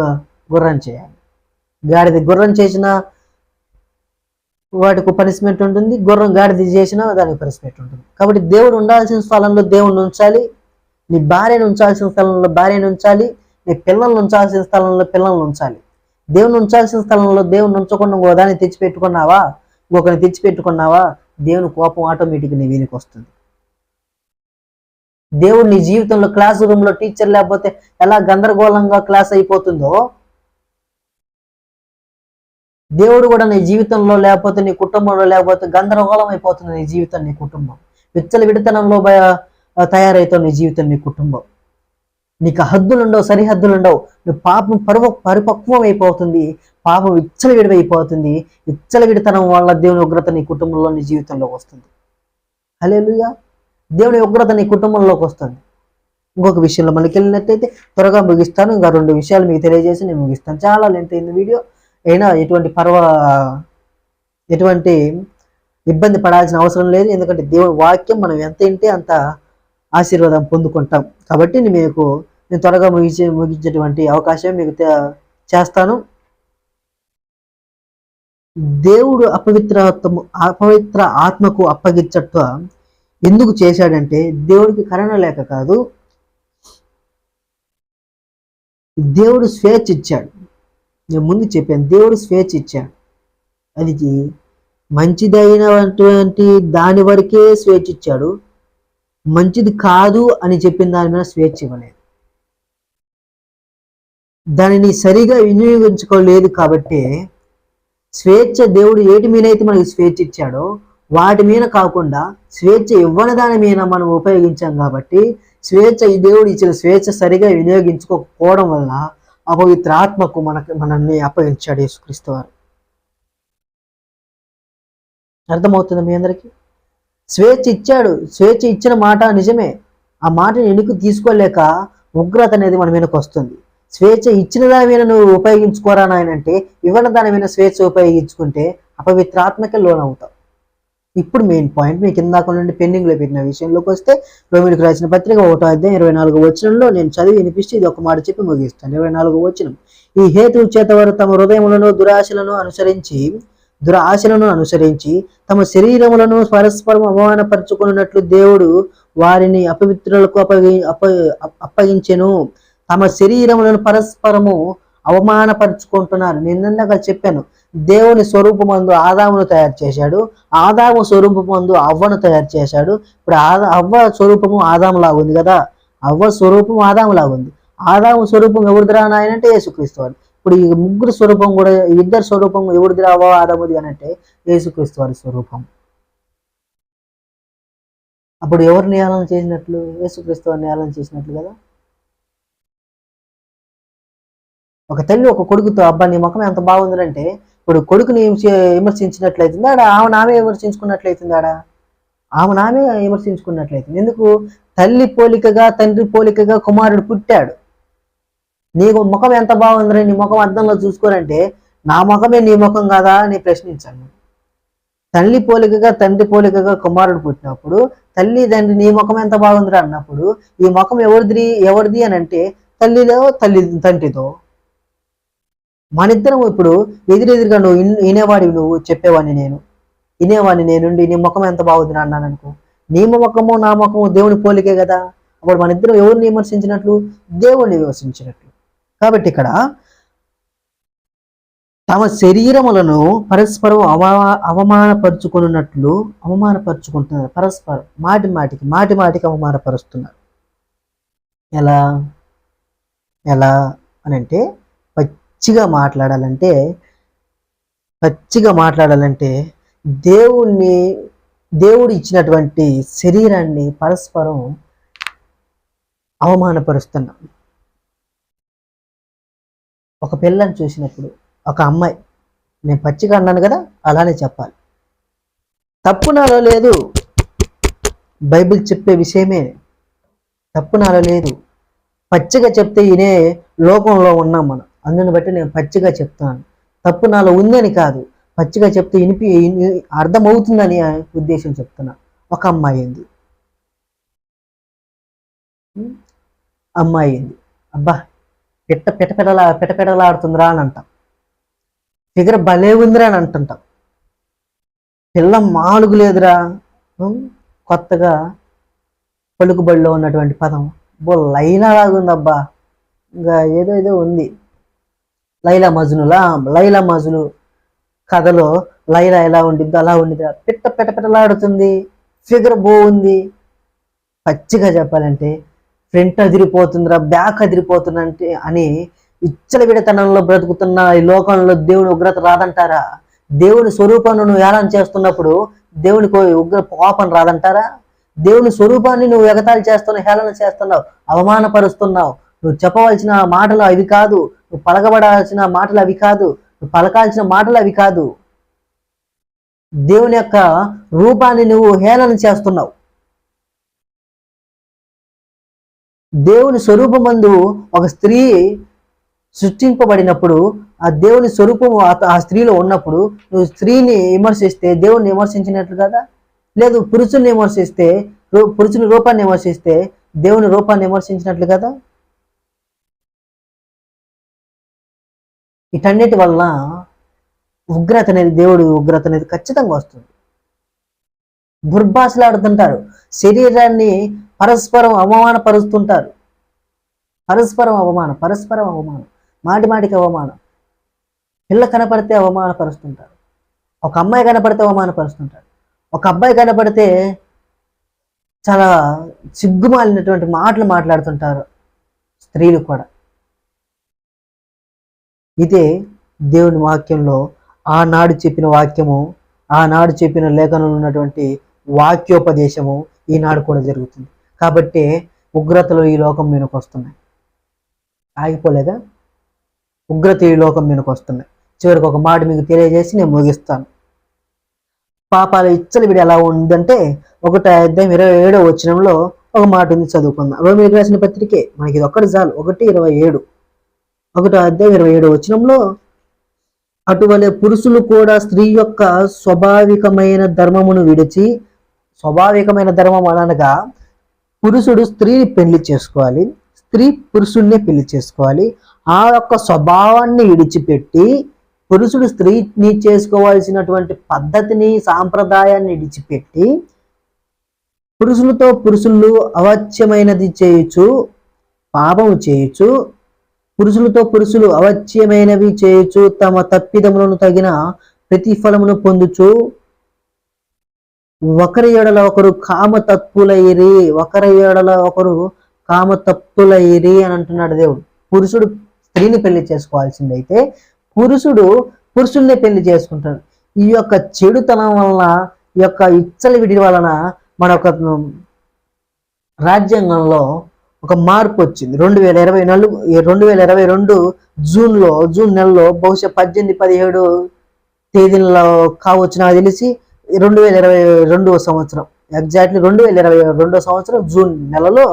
గుర్రం చేయాలి. గుర్రం చేసిన వాటికి పనిష్మెంట్ ఉంటుంది, గుర్రం గాడిద చేసినా దానికి పనిష్మెంట్ ఉంటుంది. కాబట్టి దేవుడు ఉండాల్సిన స్థలంలో దేవుడిని ఉంచాలి, నీ భార్యను ఉంచాల్సిన స్థలంలో భార్యను ఉంచాలి, నీ పిల్లల్ని ఉంచాల్సిన స్థలంలో పిల్లల్ని ఉంచాలి. దేవుని ఉంచాల్సిన స్థలంలో దేవుని ఉంచకుండా ఇంకోదాన్ని తెచ్చిపెట్టుకున్నావా, ఇంకొకరిని తెచ్చిపెట్టుకున్నావా, దేవుని కోపం ఆటోమేటిక్గా నీ వీనికి వస్తుంది. దేవుడు నీ జీవితంలో క్లాస్ రూమ్లో టీచర్ లేకపోతే ఎలా గందరగోళంగా క్లాస్ అయిపోతుందో, దేవుడు కూడా నీ జీవితంలో లేకపోతే నీ కుటుంబంలో లేకపోతే గందరగోళం అయిపోతుంది నీ జీవితం, నీ కుటుంబం విచ్చల విడతనంలో తయారవుతావు నీ జీవితం, నీ కుటుంబం. నీకు హద్దులు ఉండవు, సరిహద్దులు ఉండవు. నువ్వు పాపం పరిపక్వం అయిపోతుంది, పాపం విచ్చల విడవైపోతుంది. విచ్చల విడతనం వల్ల దేవుని ఉగ్రత నీ కుటుంబంలో, నీ జీవితంలోకి వస్తుంది. హల్లెలూయా. దేవుని ఉగ్రత నీ కుటుంబంలోకి వస్తుంది. ఇంకొక విషయంలో మనకి వెళ్ళినట్టయితే త్వరగా ముగిస్తాను. ఇంకా 2 విషయాలు మీకు తెలియజేసి నేను ముగిస్తాను. చాలా లెంత్ అయింది వీడియో, అయినా ఎటువంటి ఇబ్బంది పడాల్సిన అవసరం లేదు. ఎందుకంటే దేవుని వాక్యం మనం ఎంత వింటే అంత ఆశీర్వాదం పొందుకుంటాం. కాబట్టి నేను త్వరగా ముగించేటువంటి అవకాశం మీకు చేస్తాను. దేవుడు అపవిత్ర ఆత్మకు అప్పగించట్టు ఎందుకు చేశాడంటే, దేవుడికి కరుణ లేక కాదు, దేవుడు స్వేచ్ఛ ఇచ్చాడు. నేను ముందు చెప్పాను, దేవుడు స్వేచ్ఛ ఇచ్చాడు. అది మంచిదైనటువంటి దాని వరకే స్వేచ్ఛ ఇచ్చాడు. మంచిది కాదు అని చెప్పిన దాని మీద స్వేచ్ఛ ఇవ్వలేదు. దానిని సరిగా వినియోగించుకోలేదు. కాబట్టి స్వేచ్ఛ దేవుడు ఏటి మీదైతే మనకి స్వేచ్ఛ ఇచ్చాడో వాటి మీద కాకుండా స్వేచ్ఛ ఇవ్వని దాని మీద మనం ఉపయోగించాం. కాబట్టి దేవుడు ఇచ్చిన స్వేచ్ఛ సరిగా వినియోగించుకోకపోవడం వల్ల అపవిత్ర ఆత్మకు మనల్ని అప్పగించాడు యేసుక్రీస్తు వారు. అర్థమవుతుంది మీ అందరికీ? స్వేచ్ఛ ఇచ్చాడు. స్వేచ్ఛ ఇచ్చిన మాట నిజమే. ఆ మాటని ఎన్నిక తీసుకోలేక ఉగ్రత అనేది మన మీదకి వస్తుంది. స్వేచ్ఛ ఇచ్చిన దాని మీద నువ్వు ఉపయోగించుకోరా నాయనంటే, ఇవ్వని దాని మీద స్వేచ్ఛ ఉపయోగించుకుంటే అపవిత్ర ఆత్మకే లోనవుతావు. ఇప్పుడు మెయిన్ పాయింట్, మీకు ఇందాక నుండి పెండింగ్లో పెట్టిన విషయంలోకి వస్తే, రోమిలకు రాసిన పత్రిక 1:24 వచనంలో నేను చదివి వినిపిస్తే ఇది ఒక మాట చెప్పి ముగిస్తాను. 24 వచనం, ఈ హేతువు చేత వారు తమ హృదయములను దురాశలను అనుసరించి తమ శరీరములను పరస్పరం అవమానపరుచుకున్నట్లు దేవుడు వారిని అపవిత్రులకు అప్పగించెను. తమ శరీరములను పరస్పరము అవమానపరుచుకుంటున్నారు. నిన్నగా చెప్పాను, దేవుని స్వరూపమందు ఆదామును తయారు చేశాడు, ఆదాము స్వరూపమందు అవ్వను తయారు చేశాడు. ఇప్పుడు అవ్వ స్వరూపము ఆదాము లాగుంది కదా, అవ్వ స్వరూపం ఆదాము లాగుంది. ఆదాము స్వరూపం ఎవరిదిరా నాయనంటే యేసుక్రీస్తు వారు. ఇప్పుడు ఈ ముగ్గురు స్వరూపం కూడా, ఇద్దరు స్వరూపం ఎవరిదిరా అవ్వ ఆదాముది అని అంటే యేసుక్రీస్తు వారి స్వరూపం. అప్పుడు ఎవరిని ఏలన చేసినట్లు? యేసుక్రీస్తు వారిని ఏలన చేసినట్లు కదా. ఒక తల్లి ఒక కొడుకుతో, అబ్బా నీ ముఖం ఎంత బాగుందంటే, ఇప్పుడు కొడుకుని విమర్శించినట్లయితుంది ఆడ, ఆమె నామే విమర్శించుకున్నట్లయితుంది ఆడ, ఆమె నామే విమర్శించుకున్నట్లయితుంది. ఎందుకు? తల్లి పోలికగా తండ్రి పోలికగా కుమారుడు పుట్టాడు. నీకు ముఖం ఎంత బాగుందని నీ ముఖం అద్దంలో చూసుకోరంటే, నా ముఖమే నీ ముఖం కాదా అని ప్రశ్నించాను. తల్లి పోలికగా తండ్రి పోలికగా కుమారుడు పుట్టినప్పుడు తల్లి తండ్రి నీ ముఖం ఎంత బాగుందిరా అన్నప్పుడు ఈ ముఖం ఎవరిది అని అంటే తండ్రితో. మనిద్దరం ఇప్పుడు ఎదురెదురుగా నువ్వు వినేవాడివి, నువ్వు చెప్పేవాడిని నేను, వినేవాడిని నేనుండి నీ ముఖం ఎంత బాగుంది అన్నాను అనుకో, నీ ముఖము నా ముఖము దేవుని పోలికే కదా. అప్పుడు మన ఇద్దరం ఎవరిని విమర్శించినట్లు? దేవుణ్ణి విమర్శించినట్లు. కాబట్టి ఇక్కడ తమ శరీరములను పరస్పరం అవమానపరుచుకుంటున్నారు. పరస్పరం మాటి మాటికి అవమానపరుస్తున్నారు. ఎలా అని అంటే, పచ్చిగా మాట్లాడాలంటే దేవుడు ఇచ్చినటువంటి శరీరాన్ని పరస్పరం అవమానపరుస్తున్నాం. ఒక పిల్లని చూసినప్పుడు, ఒక అమ్మాయి, నేను పచ్చిగా అన్నాను కదా, అలానే చెప్పాలి. తప్పు నాలో లేదు, బైబిల్ చెప్పే విషయమే, తప్పు నాలో లేదు. పచ్చిగా చెప్తే వినే లోకంలో ఉన్నాం మనం, అందుని బట్టి నేను పచ్చిగా చెప్తున్నాను. తప్పు నాలో ఉందని కాదు, పచ్చిగా చెప్తే అర్థమవుతుందని ఉద్దేశం చెప్తున్నా. ఒక అమ్మాయి ఉంది, అబ్బా పిటపిటలాడుతుందిరా అని అంటాం. ఫిగర్ భలే ఉందిరా అని అంటుంటాం. పిల్ల మాలుగు లేదురా. కొత్తగా పలుకుబడిలో ఉన్నటువంటి పదం లైనా లాగుంది, అబ్బా ఇంకా ఏదో ఉంది. లైలా మజ్నులా, లైలా మజ్ను కథలో లైలా ఎలా ఉండిద్దో అలా ఉండిద్ది. పిట్ట పిటపిటలాడుతుంది, ఫిగర్ బాగుంది. పచ్చిగా చెప్పాలంటే ఫ్రంట్ అదిరిపోతుందిరా, బ్యాక్ అదిరిపోతుందంటే అని విచ్చలవిడతనంలో బ్రతుకుతున్న ఈ లోకంలో దేవుని ఉగ్రత రాదంటారా? దేవుని స్వరూపాన్ని నువ్వు ఏళన చేస్తున్నప్పుడు దేవునికి ఉగ్ర కోపం రాదంటారా? దేవుని స్వరూపాన్ని నువ్వు ఎగతాళి చేస్తున్నావు, హేళన చేస్తున్నావు, అవమానపరుస్తున్నావు. నువ్వు చెప్పవలసిన మాటలు అవి కాదు, నువ్వు పలకబడాల్సిన మాటలు అవి కాదు, నువ్వు పలకాల్సిన మాటలు అవి కాదు. దేవుని యొక్క రూపాన్ని నువ్వు హేళన చేస్తున్నావు. దేవుని స్వరూపమందు ఒక స్త్రీ సృష్టింపబడినప్పుడు ఆ దేవుని స్వరూపము ఆ స్త్రీలో ఉన్నప్పుడు నువ్వు స్త్రీని విమర్శిస్తే దేవుణ్ణి విమర్శించినట్లు కదా? లేదు, పురుషుని విమర్శిస్తే, పురుషుని రూపాన్ని విమర్శిస్తే దేవుని రూపాన్ని విమర్శించినట్లు కదా? వీటన్నిటి వలన ఉగ్రత అనేది, దేవుడి ఉగ్రత అనేది ఖచ్చితంగా వస్తుంది. దుర్భాషలాడుతుంటారు, శరీరాన్ని పరస్పరం అవమానపరుస్తుంటారు. పరస్పరం అవమానం, మాటి మాటికి అవమానం. పిల్ల కనపడితే అవమానపరుస్తుంటారు, ఒక అమ్మాయి కనపడితే అవమానపరుస్తుంటారు, ఒక అబ్బాయి కనపడితే చాలా సిగ్గుమాలినటువంటి మాటలు మాట్లాడుతుంటారు స్త్రీలు కూడా. ఇదే దేవుని వాక్యంలో ఆనాడు చెప్పిన వాక్యము, ఆనాడు చెప్పిన లేఖనంలో ఉన్నటువంటి వాక్యోపదేశము ఈనాడు కూడా జరుగుతుంది. కాబట్టి ఉగ్రతలు ఈ లోకం మీదకి వస్తున్నాయి. ఆగిపోలేదా? ఉగ్రత ఈ లోకం మీదకి వస్తున్నాయి. చివరికి ఒక మాట మీకు తెలియజేసి నేను ముగిస్తాను. పాపాల విచ్చలవిడి ఎలా ఉందంటే 1:27 వచనంలో ఒక మాట ఉంది, చదువుకుందాం. రోమీయులకు రాసిన పత్రికే, మనకి ఇది ఒక్కటి చాలు. 1:27, 1:27 వచనంలో, అటువలే పురుషులు కూడా స్త్రీ యొక్క స్వాభావికమైన ధర్మమును విడిచి, స్వాభావికమైన ధర్మం అనగా పురుషుడు స్త్రీని పెళ్లి చేసుకోవాలి, స్త్రీ పురుషుణ్ణి పెళ్లి చేసుకోవాలి. ఆ యొక్క స్వభావాన్ని విడిచిపెట్టి పురుషుడు స్త్రీని చేసుకోవాల్సినటువంటి పద్ధతిని, సాంప్రదాయాన్ని విడిచిపెట్టి పురుషులతో పురుషులు అవాచ్యమైనది చేయొచ్చు, పాపము చేయొచ్చు, పురుషులతో పురుషులు అవాచ్యమైనవి చేయొచ్చు, తమ తప్పిదములను తగిన ప్రతిఫలమును పొందుచు ఒకరి ఎడల ఒకరు కామతత్పులైరి, ఒకరి ఎడల ఒకరు కామతత్పులైరి అని అంటున్నాడు దేవుడు. పురుషుడు స్త్రీని పెళ్లి చేసుకోవాల్సిందైతే పురుషుడు పురుషుల్ని పెళ్లి చేసుకుంటాడు. ఈ యొక్క చెడుతనం వలన, ఈ యొక్క విచ్చలవిడి వలన మన ఒక రాజ్యాంగంలో ఒక మార్పు వచ్చింది. 2022 జూన్ నెలలో బహుశా 18-17 తేదీల్లో కావచ్చు నాకు తెలిసి 2022 సంవత్సరం, ఎగ్జాక్ట్లీ 2022 సంవత్సరం జూన్ నెలలో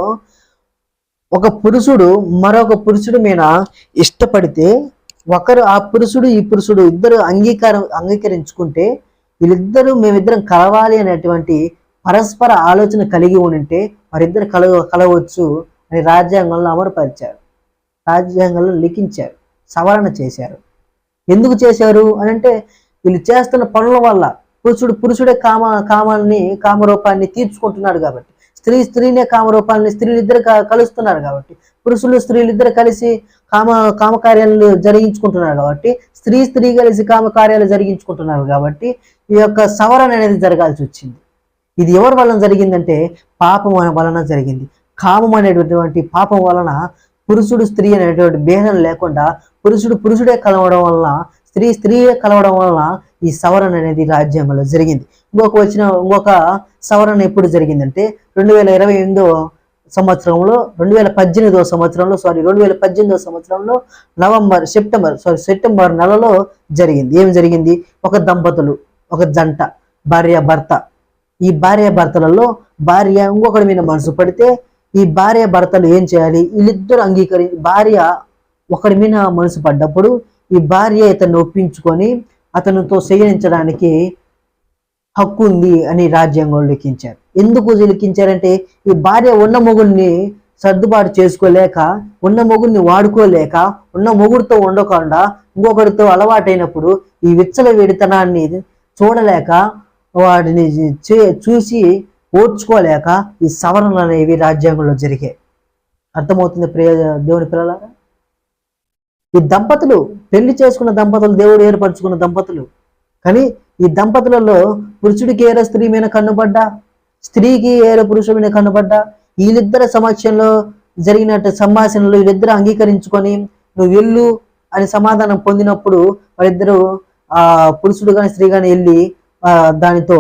ఒక పురుషుడు మరొక పురుషుడి మీద ఇష్టపడితే, ఆ పురుషుడు ఈ పురుషుడు ఇద్దరు అంగీకరించుకుంటే, వీళ్ళిద్దరూ మేమిద్దరం కలవాలి అనేటువంటి పరస్పర ఆలోచన కలిగి ఉంటే వారిద్దరు కలవచ్చు అని రాజ్యాంగంలో అమలుపరిచారు, రాజ్యాంగంలో లిఖించారు, సవరణ చేశారు. ఎందుకు చేశారు అని అంటే, వీళ్ళు చేస్తున్న పనుల వల్ల పురుషుడే కామరూపాన్ని తీర్చుకుంటున్నాడు కాబట్టి, స్త్రీనే కామరూపాన్ని స్త్రీలిద్దరు కలుస్తున్నారు కాబట్టి, పురుషులు స్త్రీలిద్దరు కలిసి కామకార్యాలు జరిగించుకుంటున్నారు కాబట్టి, స్త్రీ కలిసి కామకార్యాలు జరిగించుకుంటున్నారు కాబట్టి ఈ యొక్క సవరణ అనేది జరగాల్సి వచ్చింది. ఇది ఎవరి వలన జరిగిందంటే పాపం వలన జరిగింది. కామం అనేటటువంటి పాపం వలన పురుషుడు స్త్రీ అనేటువంటి భేదం లేకుండా పురుషుడే కలవడం వలన, స్త్రీయే కలవడం వలన ఈ సవరణ అనేది రాజ్యాంగంలో జరిగింది. ఇంకొక సవరణ ఎప్పుడు జరిగిందంటే 2018 సంవత్సరంలో, 2018 సంవత్సరంలో సెప్టెంబర్ నెలలో జరిగింది. ఏమి జరిగింది? ఒక దంపతులు, ఒక జంట, భార్యాభర్త. ఈ భార్యాభర్తలలో భార్య ఇంకొకటి మీద మనసు పడితే ఈ భార్యాభర్తలు ఏం చేయాలి? వీళ్ళిద్దరు భార్య ఒకడి మీద మనసు పడ్డప్పుడు ఈ భార్య ఇతన్ని ఒప్పించుకొని అతనితో శయనించడానికి హక్కు ఉంది అని రాజ్యాంగంలో లిఖించారు. ఎందుకు లిఖించారంటే, ఈ భార్య ఉన్న మొగుడిని సర్దుబాటు చేసుకోలేక, ఉన్న మొగుడిని వాడుకోలేక, ఉన్న మొగుడితో ఉండకుండా ఇంకొకరితో అలవాటైనప్పుడు ఈ విచ్చలవిడితనాన్ని చూడలేక, వాటిని చూసి ఓర్చుకోలేక ఈ సవరణలు అనేవి రాజ్యాంగంలో జరిగాయి. అర్థమవుతుంది ప్రియ దేవుని పిల్లలారా? ఈ దంపతులు పెళ్లి చేసుకున్న దంపతులు, దేవుడు ఏర్పరచుకున్న దంపతులు. కానీ ఈ దంపతులలో పురుషుడికి ఏరే స్త్రీ మీద కన్నుపడ్డా, స్త్రీకి ఏరే పురుషుడి మీద కన్నుపడ్డా, వీళ్ళిద్దరి సమక్షంలో జరిగినట్టు సంభాషణలు వీళ్ళిద్దరు అంగీకరించుకొని నువ్వు వెళ్ళు అని సమాధానం పొందినప్పుడు వాళ్ళిద్దరూ ఆ పురుషుడు కానీ స్త్రీ కానీ వెళ్ళి దానితో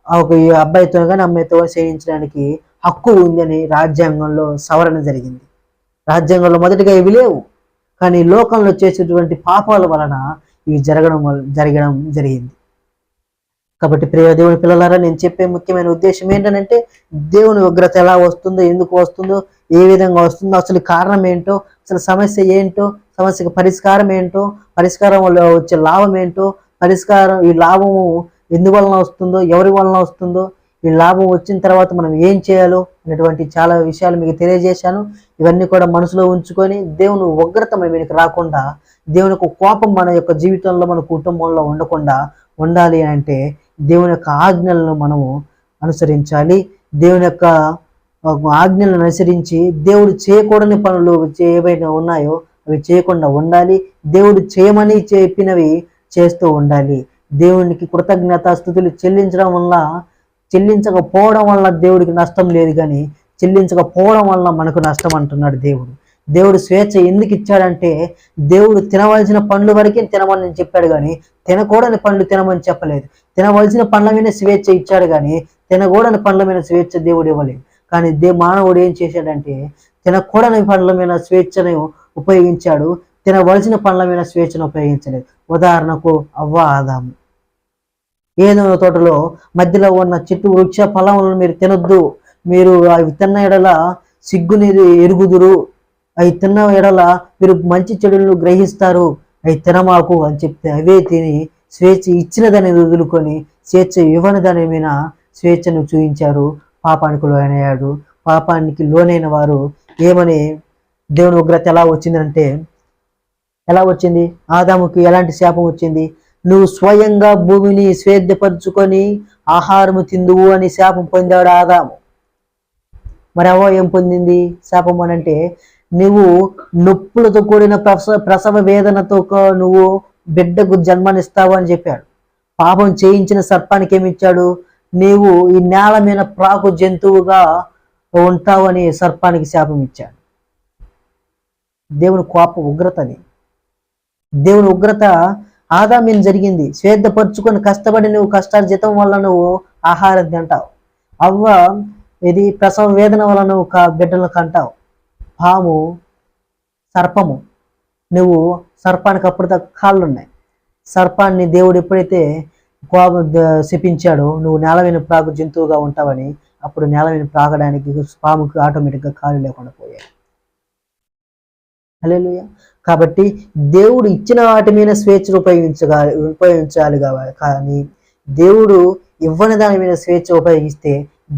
ఒక అబ్బాయితో కానీ అమ్మాయితో చేయించడానికి హక్కు ఉందని రాజ్యాంగంలో సవరణ జరిగింది. రాజ్యాంగంలో మొదటిగా ఇవి లేవు, కానీ లోకంలో చేసేటువంటి పాపాల వలన ఇవి జరగడం జరిగింది. కాబట్టి ప్రియ దేవుని పిల్లలారా, నేను చెప్పే ముఖ్యమైన ఉద్దేశం ఏంటంటే దేవుని ఉగ్రత ఎలా వస్తుందో, ఎందుకు వస్తుందో, ఏ విధంగా వస్తుందో, అసలు కారణం ఏంటో, అసలు సమస్య ఏంటో, సమస్యకు పరిష్కారం ఏంటో, పరిష్కారం వల్ల వచ్చే లాభం ఏంటో, ఈ లాభము ఎందువలన వస్తుందో, ఎవరి వలన వస్తుందో, ఈ లాభం వచ్చిన తర్వాత మనం ఏం చేయాలో అనేటువంటి చాలా విషయాలు మీకు తెలియజేశాను. ఇవన్నీ కూడా మనసులో ఉంచుకొని దేవుని ఉగ్రత మనకి రాకుండా, దేవుని యొక్క కోపం మన యొక్క జీవితంలో, మన కుటుంబంలో ఉండకుండా ఉండాలి అంటే దేవుని యొక్క ఆజ్ఞలను మనము అనుసరించాలి. దేవుని యొక్క ఆజ్ఞలను అనుసరించి దేవుడు చేయకూడని పనులు ఏవైనా ఉన్నాయో అవి చేయకుండా ఉండాలి. దేవుడు చేయమని చెప్పినవి చేస్తూ ఉండాలి. దేవునికి కృతజ్ఞతాస్తుతులు చెల్లించకపోవడం వల్ల దేవుడికి నష్టం లేదు, కానీ చెల్లించకపోవడం వల్ల మనకు నష్టం అంటున్నాడు దేవుడు. దేవుడు స్వేచ్ఛ ఎందుకు ఇచ్చాడంటే దేవుడు తినవలసిన పండ్లు వరకే తినమని చెప్పాడు, కానీ తినకూడని పండ్లు తినమని చెప్పలేదు. తినవలసిన పండ్ల మీద స్వేచ్ఛ ఇచ్చాడు, కానీ తినకూడని పండ్ల మీద స్వేచ్ఛ దేవుడు ఇవ్వలేదు. కానీ మానవుడు ఏం చేశాడంటే తినకూడని పండ్ల మీద స్వేచ్ఛను ఉపయోగించాడు, తినవలసిన పండ్ల మీద స్వేచ్ఛను ఉపయోగించలేదు. ఉదాహరణకు అవ్వ ఆదాము. ఏదైనా తోటలో మధ్యలో ఉన్న చెట్టు వృక్ష ఫలములను మీరు తినొద్దు, మీరు అవి తిన్న ఎడల సిగ్గుని ఎరుగుదురు, అవి తిన్న ఎడల మీరు మంచి చెడులను గ్రహిస్తారు, అవి తినమాకు అని చెప్తే అవే తిని స్వేచ్ఛ ఇచ్చిన దాన్ని వదులుకొని స్వేచ్ఛ ఇవ్వని దాని మీద స్వేచ్ఛను చూపించారు. పాపానికి లోనయ్యాడు. పాపానికి లోనైన వారు ఏమని దేవుని ఉగ్రత ఎలా వచ్చింది? ఆదాముకి ఎలాంటి శాపం వచ్చింది? నువ్వు స్వయంగా భూమిని స్వేద్యపరుచుకొని ఆహారము తిందువు అని శాపం పొందాడు ఆదాము. మరి అవ్వ ఏం పొందింది శాపం అనంటే, నువ్వు నొప్పులతో కూడిన ప్రసవ వేదనతో నువ్వు బిడ్డకు జన్మనిస్తావు అని చెప్పాడు. పాపం చేయించిన సర్పానికి ఏమిచ్చాడు? నీవు ఈ నేల మీద ప్రాకు జంతువుగా ఉంటావని సర్పానికి శాపం ఇచ్చాడు. దేవుని కోపం ఉగ్రతని. దేవుని ఉగ్రత ఆదామీన జరిగింది. స్వేదపరుచుకొని కష్టపడి నువ్వు కష్టార్జితం వల్ల నువ్వు ఆహారం తింటావు. అవ్వ ఇది ప్రసవ వేదన వల్ల నువ్వు బిడ్డలను కంటావు. పాము, సర్పము, నువ్వు సర్పానికి అప్పుడు కాళ్ళు ఉన్నాయి. సర్పాన్ని దేవుడు ఎప్పుడైతే శపించాడో నువ్వు నేల మీద ప్రాకు జంతువుగా ఉంటావని, అప్పుడు నేల మీద ప్రాగడానికి పాముకి ఆటోమేటిక్గా కాళ్ళు లేకుండా పోయాయి. హల్లెలూయా. కాబట్టి దేవుడు ఇచ్చిన వాటి మీద స్వేచ్ఛను ఉపయోగించాలి కానీ దేవుడు ఇవ్వని దాని మీద స్వేచ్ఛ ఉపయోగిస్తే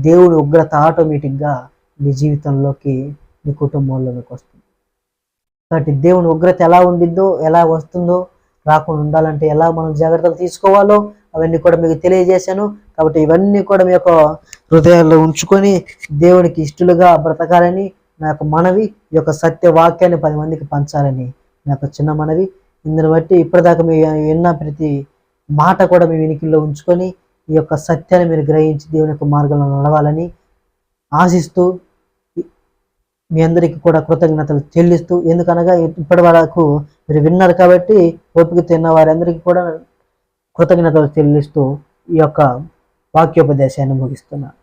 దేవుడు ఉగ్రత ఆటోమేటిక్గా నీ జీవితంలోకి, నీ కుటుంబంలోకి వస్తుంది. కాబట్టి దేవుని ఉగ్రత ఎలా ఉండిద్దో, ఎలా వస్తుందో రాకుండా ఉండాలంటే ఎలా మనం జాగ్రత్తలు తీసుకోవాలో అవన్నీ కూడా మీకు తెలియజేశాను. కాబట్టి ఇవన్నీ కూడా మీ యొక్క హృదయాల్లో ఉంచుకొని దేవునికి ఇష్టలుగా బ్రతకాలని నా యొక్క మనవి. ఈ యొక్క సత్య వాక్యాన్ని 10 మందికి పంచాలని నా యొక్క చిన్న మనవి. ఇందుని బట్టి ఇప్పటిదాకా మీ విన్న ప్రతి మాట కూడా మీ వెనుకల్లో ఉంచుకొని ఈ యొక్క సత్యాన్ని మీరు గ్రహించి దేవుని యొక్క మార్గంలో నడవాలని ఆశిస్తూ మీ అందరికీ కూడా కృతజ్ఞతలు చెల్లిస్తూ, ఎందుకనగా ఇప్పటి వరకు మీరు విన్నారు కాబట్టి ఓపిక తిన్న వారందరికీ కూడా కృతజ్ఞతలు చెల్లిస్తూ ఈ యొక్క వాక్యోపదేశాన్ని ముగిస్తున్నాను.